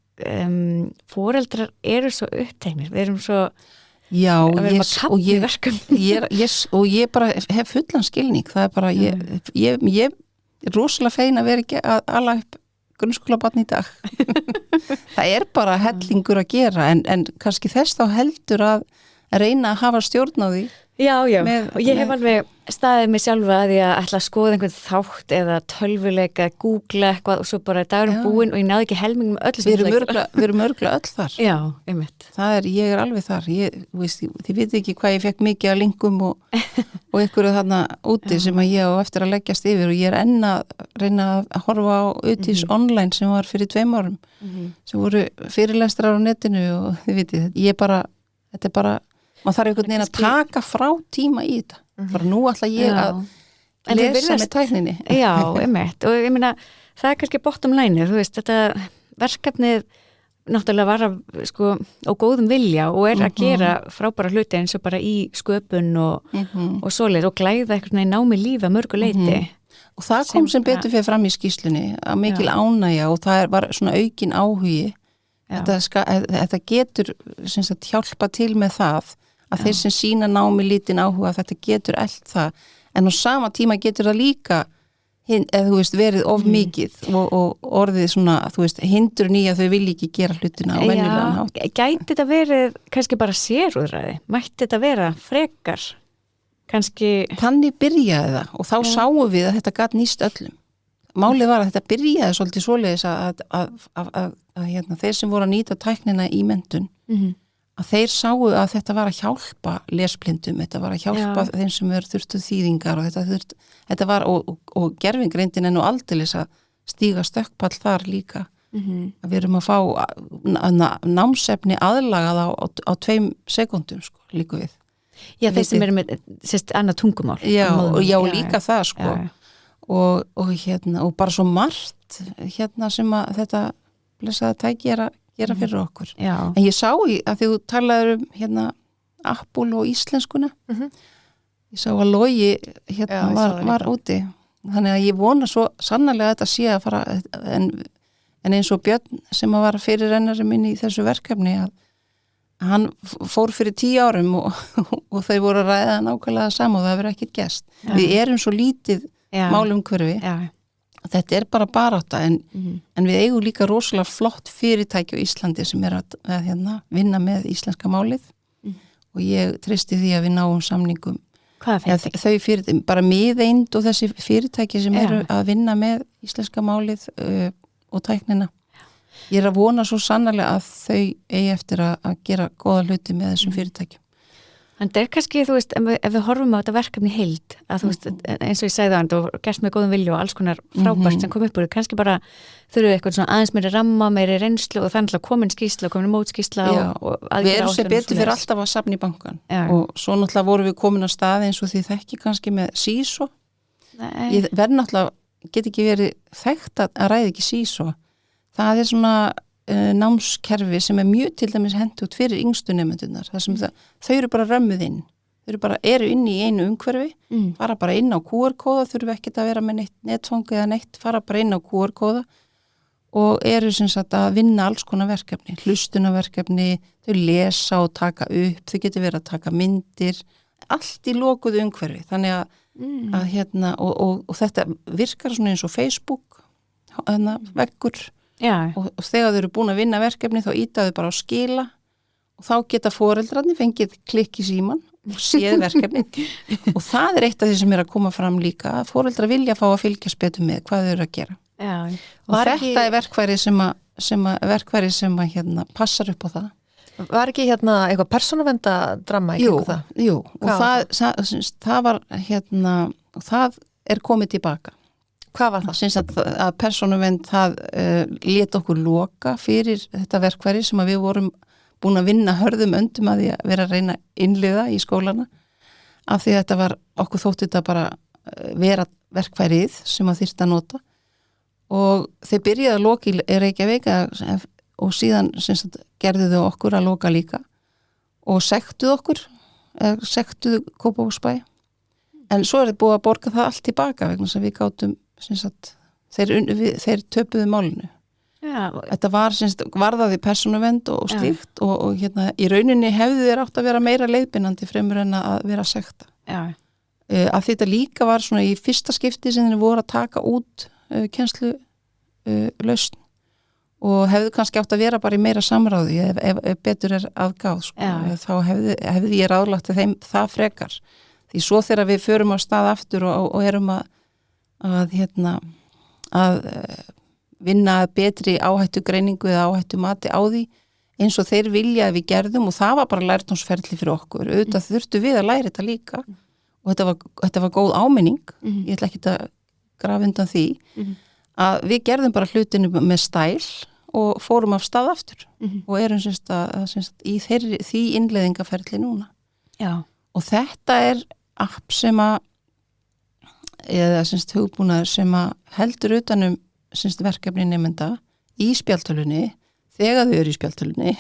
foreldrar eru svo uppteknir. Við erum svo og ég bara hef fullan skilning. Það er bara ég er rosalega fein að vera ekki að ala upp grunnskólabarn í dag. Það er bara hellingur að gera en kannski þess þá heldur að reyna að hafa stjórn á því. Já, og ég hef alveg staðið mig sjálfa að ég ætla að skoða einhvern þátt eða tölvuleika, googla eitthvað og svo bara dagurum búinn og ég náði ekki helmingum öllu. Við erum örgla öll þar. Já, einmitt. Ég er alveg þar. Þið veit ekki hvað ég fekk mikið að linkum og einhverju þarna úti sem að ég á eftir að leggjast yfir og ég er enn að reyna að horfa á Utis online sem var fyrir 2 árum sem voru fyrirlestrar á netinu og þið vitið, þetta er bara maður þarf einhvern veginn að taka frá tíma í þetta. Bara nú ætla ég að lesa með tækninni. Já, einmitt. Og ég meina, það er kannski bottom line, þú veist, þetta verkefnið náttúrulega var á góðum vilja og er að gera frábæra hluti eins og bara í sköpun og svoleið og glæða einhvern veginn námi lífi að mörgu leyti. Og það kom sem betur fyrir fram í skýrslunni að mikil ánægja og það var svona aukin áhugi. Þetta getur hjálpa til með það að þeir sem sína námi lítinn áhuga þetta getur allt það en á sama tíma getur það líka eða þú veist, verið of mikið og orðið svona, þú veist, hindrun í að þau vilja ekki gera hlutina á venjulegan hátt. Gæti þetta verið kannski bara sérúðræði? Mætti þetta vera frekar? Kannski... Þannig byrjaði það og þá sáum við að þetta gat nýst öllum. Málið var að þetta byrjaði svolítið svoleiðis að þeir sem voru að nýta tæknina í menntun, að þeir sáu að þetta var að hjálpa lesblindum, þetta var að hjálpa þeim sem þurftu þýðingar og þetta var, og gervigreindin er nú aldeilis að stíga stökkpall þar líka, að við erum að fá námsefni aðlagað á 2 sekúndum, sko, líka við. Já, þeir sem eru með, annað tungumál. Já, líka það, sko. Og bara svo margt sem að þetta blessaða tæki er að gera fyrir okkur. Já. En ég sá að því þú talaður Apple og íslenskuna, ég sá að Logi var úti, þannig að ég vona svo sannarlega að þetta sé að fara, en eins og Björn sem var fyrirrennari minn í þessu verkefni, að hann fór fyrir 10 árum og þau voru að ræða nákvæmlega saman og það verið ekkert gerst. Við erum svo lítið málumhverfi. Þetta er bara barátta en við eigum líka rosalega flott fyrirtæki á Íslandi sem er að vinna með íslenska málið og ég treysti því að við náum samningum. Hvaða fyrirtæki? Þau fyrirtæki, bara Miðeind og þessi fyrirtæki sem eru að vinna með íslenska málið og tæknina. Ég er að vona svo sannarlega að þau eigi eftir að gera góða hluti með þessum fyrirtækjum. En það er kannski, þú veist, ef við horfum á þetta verkefni heild, að þú veist, eins og ég segði það, og gerst með góðum vilju og alls konar frábært sem kom upp úr, kannski bara þurfum við eitthvað svona aðeins meiri ramma, meiri reynslu og þannig að komin skýrsla, komin mótskýrsla og við erum sem betur fyrir alltaf að safna í bankan og svo náttúrulega vorum við komin á stað eins og því þekki kannski með SISO. Ég verð náttúrulega, get ekki verið þekkt að ræði ekki SISO. Það er svona námskerfi sem er mjög til dæmis hentugt fyrir yngstu nemendurnar, þar sem þau eru bara römmuð inn, þau eru inn í einu umhverfi, fara bara inn á QR-kóða, þurfu ekkert að vera með neitt netfang eða neitt, fara bara inn á QR-kóða og eru sem sagt að vinna alls konar verkefni, hlustunaverkefni, þau lesa og taka upp, þau getur verið að taka myndir, allt í lokuðu umhverfi, þannig að og þetta virkar svona eins og Facebook, veggur. Og þegar þau eru búin að vinna verkefni þá íta þau bara á skila og þá geta foreldrarnir fengið klikk í síman og séð verkefni og það er eitt af því sem er að koma fram líka að foreldrar vilja fá að fylgjast betur með hvað þau eru að gera. Og þetta er verkfæri sem passar upp á það. Var ekki eitthvað persónuverndadrama í kringum það? Jú, og það var og það er komið tilbaka. Hvað var það? Syns að persónuvernd það lét okkur loka fyrir þetta verkfæri sem að við vorum búin að vinna hörðum öndum að því að vera að reyna innliða í skólana af því að þetta var okkur þótti þetta bara vera verkfærið sem að þyrfti að nota og þeir byrjaði að loka í Reykjavík og síðan gerðu þau okkur að loka líka og sektuðu okkur sektuðu Kópavogsbæ en svo er þið búið að borga það allt tilbaka vegna sem við gátum þeir töpuðu málinu. Þetta varðaði persónuvernd og slíkt og í rauninni hefðu þeir átt að vera meira leiðbeinandi fremur en að vera sekta. Að þetta líka var svona í fyrsta skipti sem þeir voru að taka út kennslu lausn og hefðu kannski átt að vera bara í meira samráði ef betur er aðgáð þá hefði ég ráðlagt þeim það frekar. Því svo þegar við förum á stað aftur og erum að vinna betri áhættugreiningu eða áhættu mati á því eins og þeir vilja að við gerðum og það var bara lærdomsferli fyrir okkur auðvitað þurftu við að læra þetta líka og þetta var góð áminning ég ætla ekki að grafa undan því að við gerðum bara hlutinu með stæl og fórum af stað aftur og erum í því innleiðingaferli núna og þetta er app sem að eða hugbúnaður sem að heldur utanum verkefni nemenda í spjaldtölunni þegar þau eru í spjaldtölunni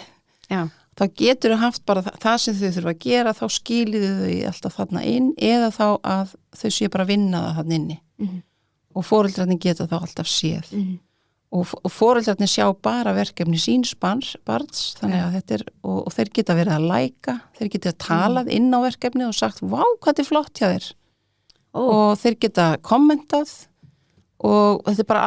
þá getur þau haft bara það sem þau þurfa að gera þá skiliðu þau alltaf þarna inn eða þá að þau sé bara að vinna það þarna inni og foreldrarnir geta þá alltaf séð og foreldrarnir sjá bara verkefni síns barns þannig að þetta er og þeir geta verið að læka þeir geta talað inn á verkefni og sagt vá hvað þetta er flott hjá þér og þeir geta kommentað og þetta er bara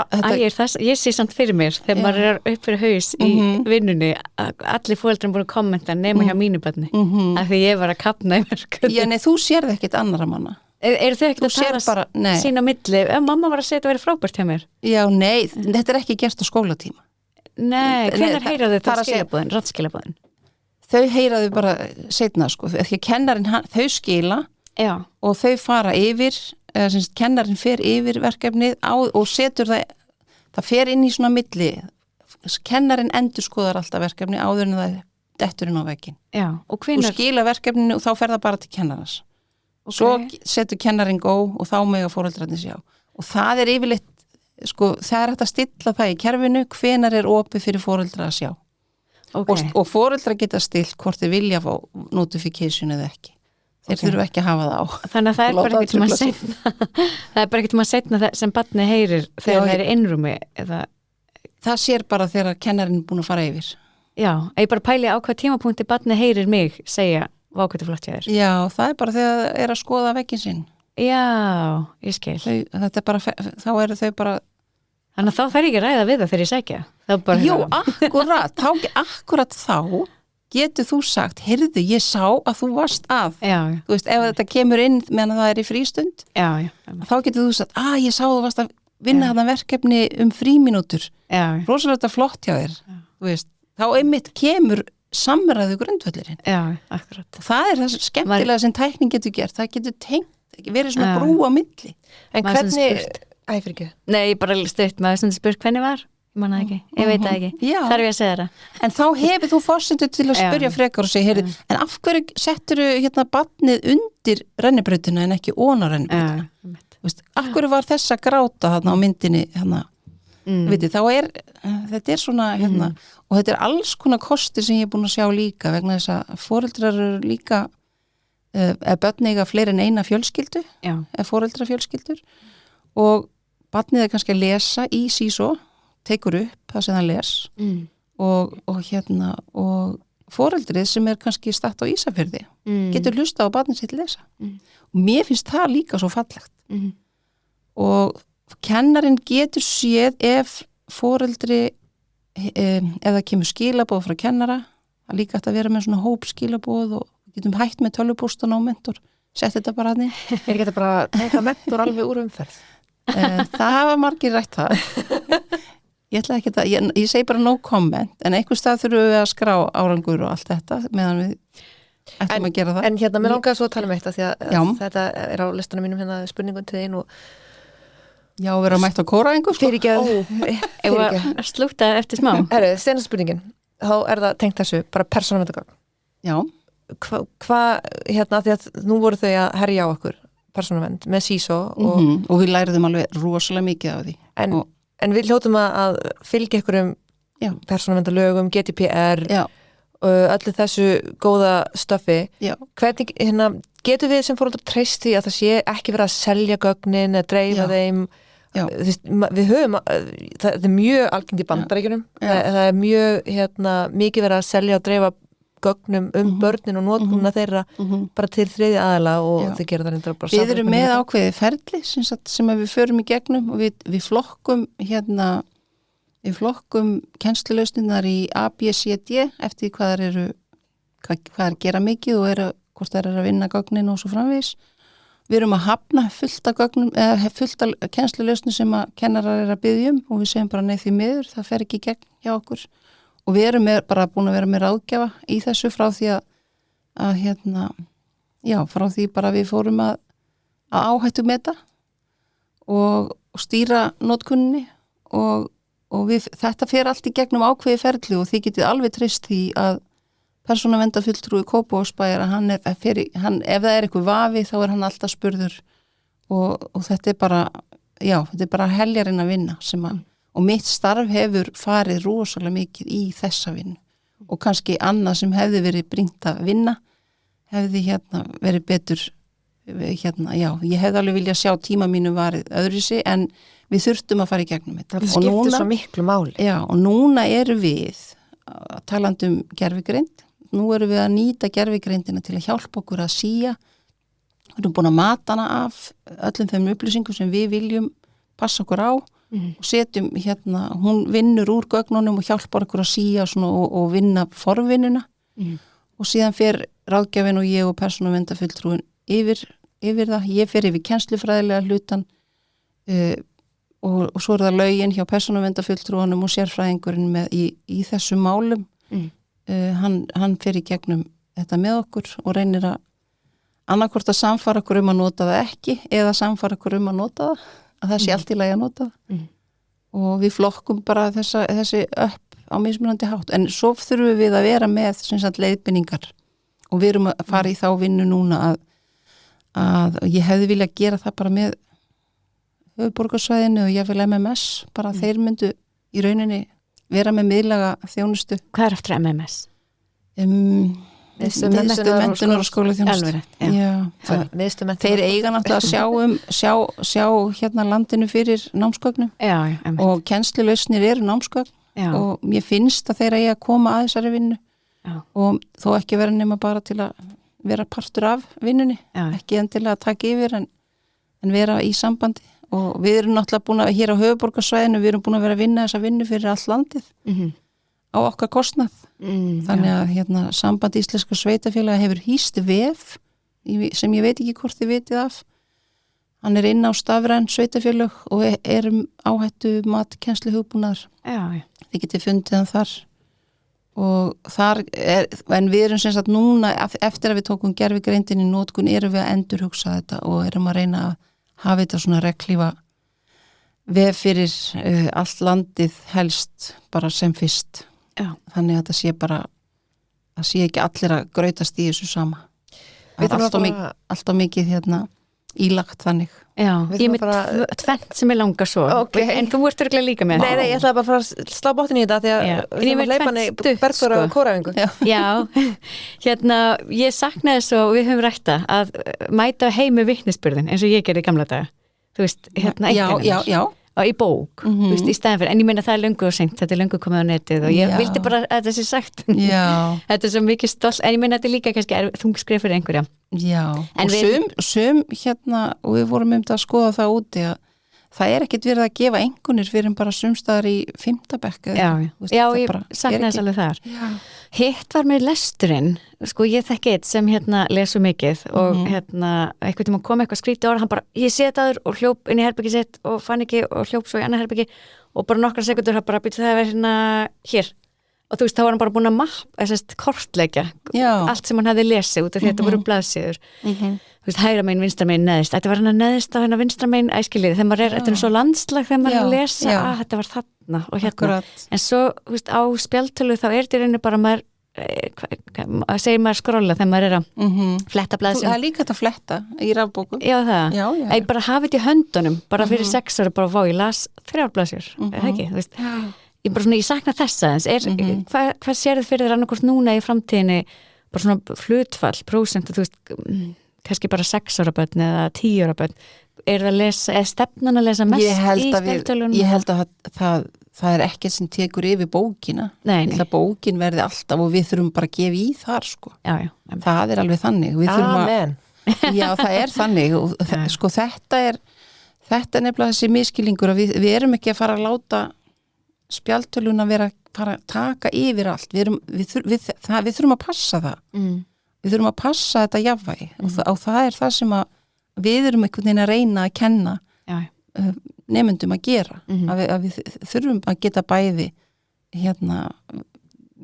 Ég sé samt fyrir mér þegar maður er upp fyrir haus í vinnunni allir foreldrar búin að kommenta nema hjá mínu barni af því ég var að kapna í verkefni. Já, nei, þú sérð ekkert annara manna. Eru þau ekkert að tala sín á milli? Mamma var að segja að þetta væri frábært hjá mér. Já, nei, þetta er ekki gert á skólatíma. Nei, hvenær heyraðu þetta skilabúðin, rattskilabúðin? Þau heyraðu bara seinna, sko, því að kennarinn, þau skila og þau fara yfir, kennarinn fer yfir verkefnið og setur það fer inn í svona milli, kennarinn endurskoðar alltaf verkefni áður en það detturinn á vegginn. Já, og hvenær? Og skila verkefninu og þá fer það bara til kennarans. Svo setur kennarinn gó og þá mega foreldrarnir sjá. Og það er yfirleitt, sko, það er hægt að stilla það í kerfinu, hvenar er opið fyrir foreldra að sjá. Og foreldra geta stilt hvort þeir vilja fá notification eða ekki. Þeir þurfu ekki að hafa það á. Þannig að það er bara ekkert sem að setna það er bara ekkert sem að setna sem barni heyrir þegar það er í innrúmi eða... Það sér bara þegar kennarinn er búin að fara yfir. Já, ég bara pæli á hvað tímapunkti barni heyrir mig segja vákvæði flott hjá þér. Já, það er bara þegar það er að skoða vegginn sinn. Já, ég skil. Þetta er bara, þá eru þau bara... Þannig að þá fer ég ekki að ræða við það þegar ég segja. Jú, akkurat þá getur þú sagt, heyrðu, ég sá að þú varst að. Já. Þú veist, ef þetta kemur inn meðan það er í frístund, þá getur þú sagt, ég sá þú varst að vinna þarna verkefni frímínútur. Já. Rosalega flott hjá þér. Þú veist, þá einmitt kemur samræðu grundvöllurinn. Já, akkurat. Það er það skemmtilega sem tækning getur gert. Það getur tengt, verið svona brú á milli. En hvernig... fyrir ekki. Nei, ég bara stutt maður sem spurt hvernig var. Ég manna ekki. Ég veit það ekki. Þarf ég að segja það. En þá hefur þú forsendur til að spyrja frekar og segja, heyrðu, en af hverju settur barnið undir rennibrautina en ekki ofan á rennibrautina? Af hverju var þess að gráta þarna á myndinni viti, þá þetta er svona og þetta er alls konar kosti sem ég er búin að sjá líka vegna þess að foreldrar eru líka börn eiga fleiri en eina fjölskyldu foreldrafjölskyldur og barnið er kannski að lesa í SÍSO, tekur upp það sem það les og foreldrið sem er kannski statt á Ísafirði getur hlusta á barnið sitt lesa og mér finnst það líka svo fallegt og kennarinn getur séð ef foreldri ef það kemur skilaboð frá kennara það líka hægt að vera með svona hóp skilaboð og getum hægt með tölvupóstan á mentor sett þetta bara aðni Er ekki þetta bara að teka mentor alveg úr umferð? Það hafa margir rætt það ég ætla ekki að ég segi bara no comment en einhver stað þurfum við að skrá árangur og allt þetta meðan við ætlum að gera það En mér langaði svo að tala um eitt því að þetta er á listanum mínum spurningun til þín og Já, við erum að mæta á kóraengu Fyrirgeð Slúta eftir smá Seinna spurningin, þá er það tengt þessu bara persónuverndargögn Já Því að nú voru þau að herja á okkur persónuvernd með SÍSO og við læriðum alveg rosalega mikið af því En við hljótum að fylgja ykkur persónuverndarlögum, GDPR öllu þessu góða stöfi Hvernig, getur við sem foreldrar treyst því að það sé ekki verið að selja gögnin eða dreifa þeim við höfum, það er mjög algengt í Bandaríkjunum það er mjög mikið verið að selja og dreifa gögnum börnin og notkunna þeirra bara til þriðja aðila og þau gera það reyndar bara Við erum með ákveði ferli sem við förum í gegnum og við flokkum við flokkum kennslulausninnar í A, B, C, D eftir hvað er gera mikið og hvort það er að vinna gögnin og svo framvegis. Við erum að hafna fullt af gögnum eða fullt af kennslulausnum sem að kennarar er að biðja og við segjum bara nei því miður, það fer ekki í gegn hjá okkur og við erum bara búin að vera með ráðgjafa í þessu frá því frá því bara við fórum að áhættu meta og stýra notkunni og þetta fer allt í gegnum ákveði ferli og þið getið alveg treyst því að persónuverndar-fulltrúi Kópavogsbæjar að ef það er eitthvað vafi þá er hann alltaf spurður og þetta er bara heljarinn að vinna og mitt starf hefur farið rosalega mikið í þessa vinnu og kannski annað sem hefði verið brýnt að vinna hefði verið betur ég hefði alveg viljað sjá tíma mínu varið öðruvísi en við þurftum að fara í gegnum þetta. Það skiptir svo miklu máli. Já, og núna eru við talandi gervigreind nú erum við að nýta gervigreindina til að hjálpa okkur að síja við erum búin að mata hana af öllum þeim upplýsingum sem við viljum passa okkur á og setjum hérna, hún vinnur úr gögnunum og hjálpar okkur að síja svona, og vinna forvinnuna og síðan fer ráðgjafinn og ég og persónuverndar yfir það, ég fer yfir kennslufræðilega hlutan og svo það lögin hjá persónuverndar og sérfræðingurinn með í þessum málum hann fer í gegnum þetta með okkur og reynir að annarkvort að samfara okkur að nota það ekki eða samfara okkur að nota það sé allt í lagi að nota það og við flokkum bara þessi upp á mismunandi hátt en svo þurfum við að vera með leiðbeiningar og við erum að fara í þá vinnu núna að ég hefði viljað gera það bara með höfuðborgarsvæðinu og ég vil MMS bara þeir myndu í rauninni vera með miðlæga þjónustu. Hvað er eftir MMS? Miðstöð og skólaþjónustu. Þeir eiga náttúrulega að sjá hérna landinu fyrir námsgögnum og kennslulausnir eru námsgögn og mér finnst að þeir eiga að koma að þessari vinnu og þó ekki vera nema bara til að vera partur af vinnunni, ekki endilega að taka yfir en vera í sambandi og við erum náttúrulega búin að hér á höfuðborgarsvæðinu, við erum búin að vera að vinna þessa vinnu fyrir allt landið á okkar kostnað þannig að hérna, samband íslenska sveitafélaga hefur hýst vef sem ég veit ekki hvort þið vitið af hann er inn á stafræn sveitafélag og áhættu mat kennslu hugbúnaðar þið getið fundið hann þar og þar en við erum sem sagt núna eftir að við tókum gervigreindin í notkun erum við að endurhugsa þetta og erum að reyna að hafa þetta svona reglífa vef fyrir allt landið helst bara sem fyrst þannig að þetta sé bara það sé ekki allir að grautast í þessu sama það er alltaf mikið hérna ílagt þannig ég með tvennt sem ég langar svo en þú ert örgulega líka með Nei, ég ætlaði bara að fara að slá bottin í þetta því að við erum að leipa hann í bergþóra og kórafingu hérna ég saknaði svo og við höfum rætta að mæta heim með vitnisburðin eins og ég gerði í gamla daga þú veist, hérna í bók, þú veist, í stæðan fyrir en ég meina það er löngu og seint, þetta er löngu komið á netið og ég vildi bara að þetta sé sagt þetta er svo mikið stolt, en ég meina þetta er líka kannski þungskref fyrir einhverja en sum hérna og við vorum að skoða það úti að það er ekkert verið að gefa einhvernir fyrir bara sumstaðar í 5. bekk ég saknaði þess alveg þar hitt var með lesturinn sko ég þekki eitt sem hérna lesu mikið og hérna eitthvað tíma kom eitthvað skrítið orð, hann bara, ég sé þetta og hljóp inn í herbyggi sitt og fann ekki og hljóp svo í annað herbyggi og bara nokkra sekundur hann bara býtti það að vera hérna hér og þú veist, þá var hann bara búin að kortleggja allt sem hann hefði lesið út af því þetta voru blaðsíður þú veist, hægra megin, vinstra megin, neðist þetta var hann að neðist á hennar vinstra megin æskilið þegar maður þetta er svo landslag þegar maður er að lesa þetta var þarna og hérna en svo, þú veist, á spjaldtölu þá er þetta í rauninni bara maður segir maður skrolla þegar maður er að fletta blaðsíður. Það er líka þetta að fletta í rafbókum. Ég bara hafi þetta í höndunum, bara fyrir 6 ára bara ég las 3 blaðsíður, eða ekki, þú veist ég sakna þessa hvað sér þið fyrir þér annarkort núna í framtíðinni bara svona hlutfall, prósent þú veist, kannski bara 6 ára börn eða 10 ára börn það að lesa, eða stefnan að lesa mest í spjaldtölunum? Ég held að það er ekkert sem tekur yfir bókina það bókin verði alltaf og við þurfum bara að gefa í þar sko það er alveg þannig það er þannig og sko þetta er nefnilega þessi miskilningur að við erum ekki að fara að láta spjaldtöluna vera að taka yfir allt við þurfum að passa það við þurfum að passa þetta jafnvægi og það er það sem að við erum einhvern veginn að reyna að kenna nemendum að gera að við þurfum að geta bæði hérna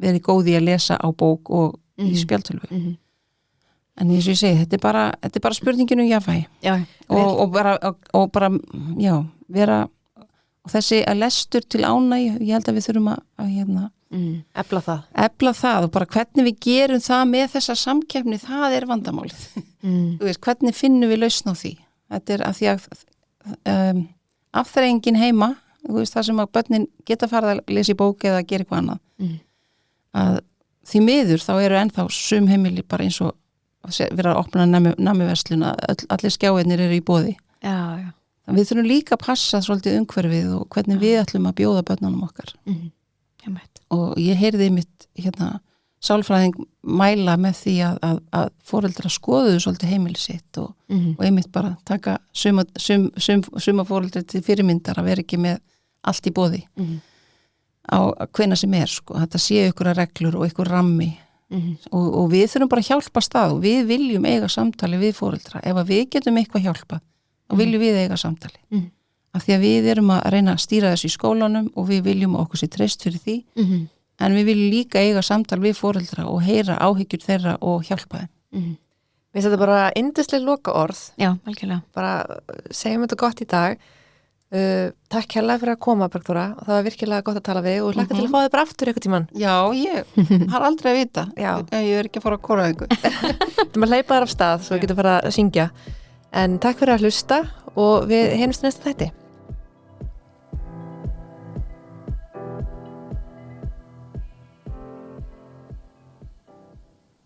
verið góði að lesa á bók og í spjaldtölvu en eins og ég segi, þetta er bara spurninginu jafnvægi og bara vera og þessi að lestur til ánægju, ég held að við þurfum að hérna efla það og bara hvernig við gerum það með þessa samkeppni, það er vandamálið þú veist, hvernig finnum við lausn á því þetta er að því að afþreyingin heima, þú veist, það sem að börnin geta farið að lesa í bók eða að gera eitthvað annað að því miður þá eru ennþá sum heimili bara eins og vera að opna namiverslun að allir skjáirnir eru í boði við þurfum líka að passa svolítið umhverfið og hvernig við ætlum að bjóða börnunum okkar og ég heyrði mitt hérna sálfræðing mæla með því að foreldra skoðuðu svolítið heimili sitt og einmitt bara taka suma foreldri til fyrirmyndar að vera ekki með allt í boði á hvenær sem sko. Þetta sé ykkur reglur og ykkur rammi og við þurfum bara að hjálpa stað og við viljum eiga samtali við foreldra. Ef að við getum eitthvað hjálpa, þá viljum við eiga samtali. Af því að við erum að reyna að stýra þessu í skólanum og við viljum okkur sér treyst fyrir því. En við viljum líka eiga samtal við foreldra og heyra áhyggjur þeirra og hjálpa þeim. Við þetta bara yndislega loka orð. Já, algjörlega. Bara segjum þetta gott í dag. Takk hérlega fyrir að koma, Bergþóra. Það var virkilega gott að tala við og hlakka til að fá þið bara aftur eitthvað tímann. Já, ég har aldrei að vita. Ég ekki að fara að kóra einhver. Þú maður hleypa þar af stað svo við getum fara að syngja. En takk fyrir að hlusta og við heyrumst í næsta þætti.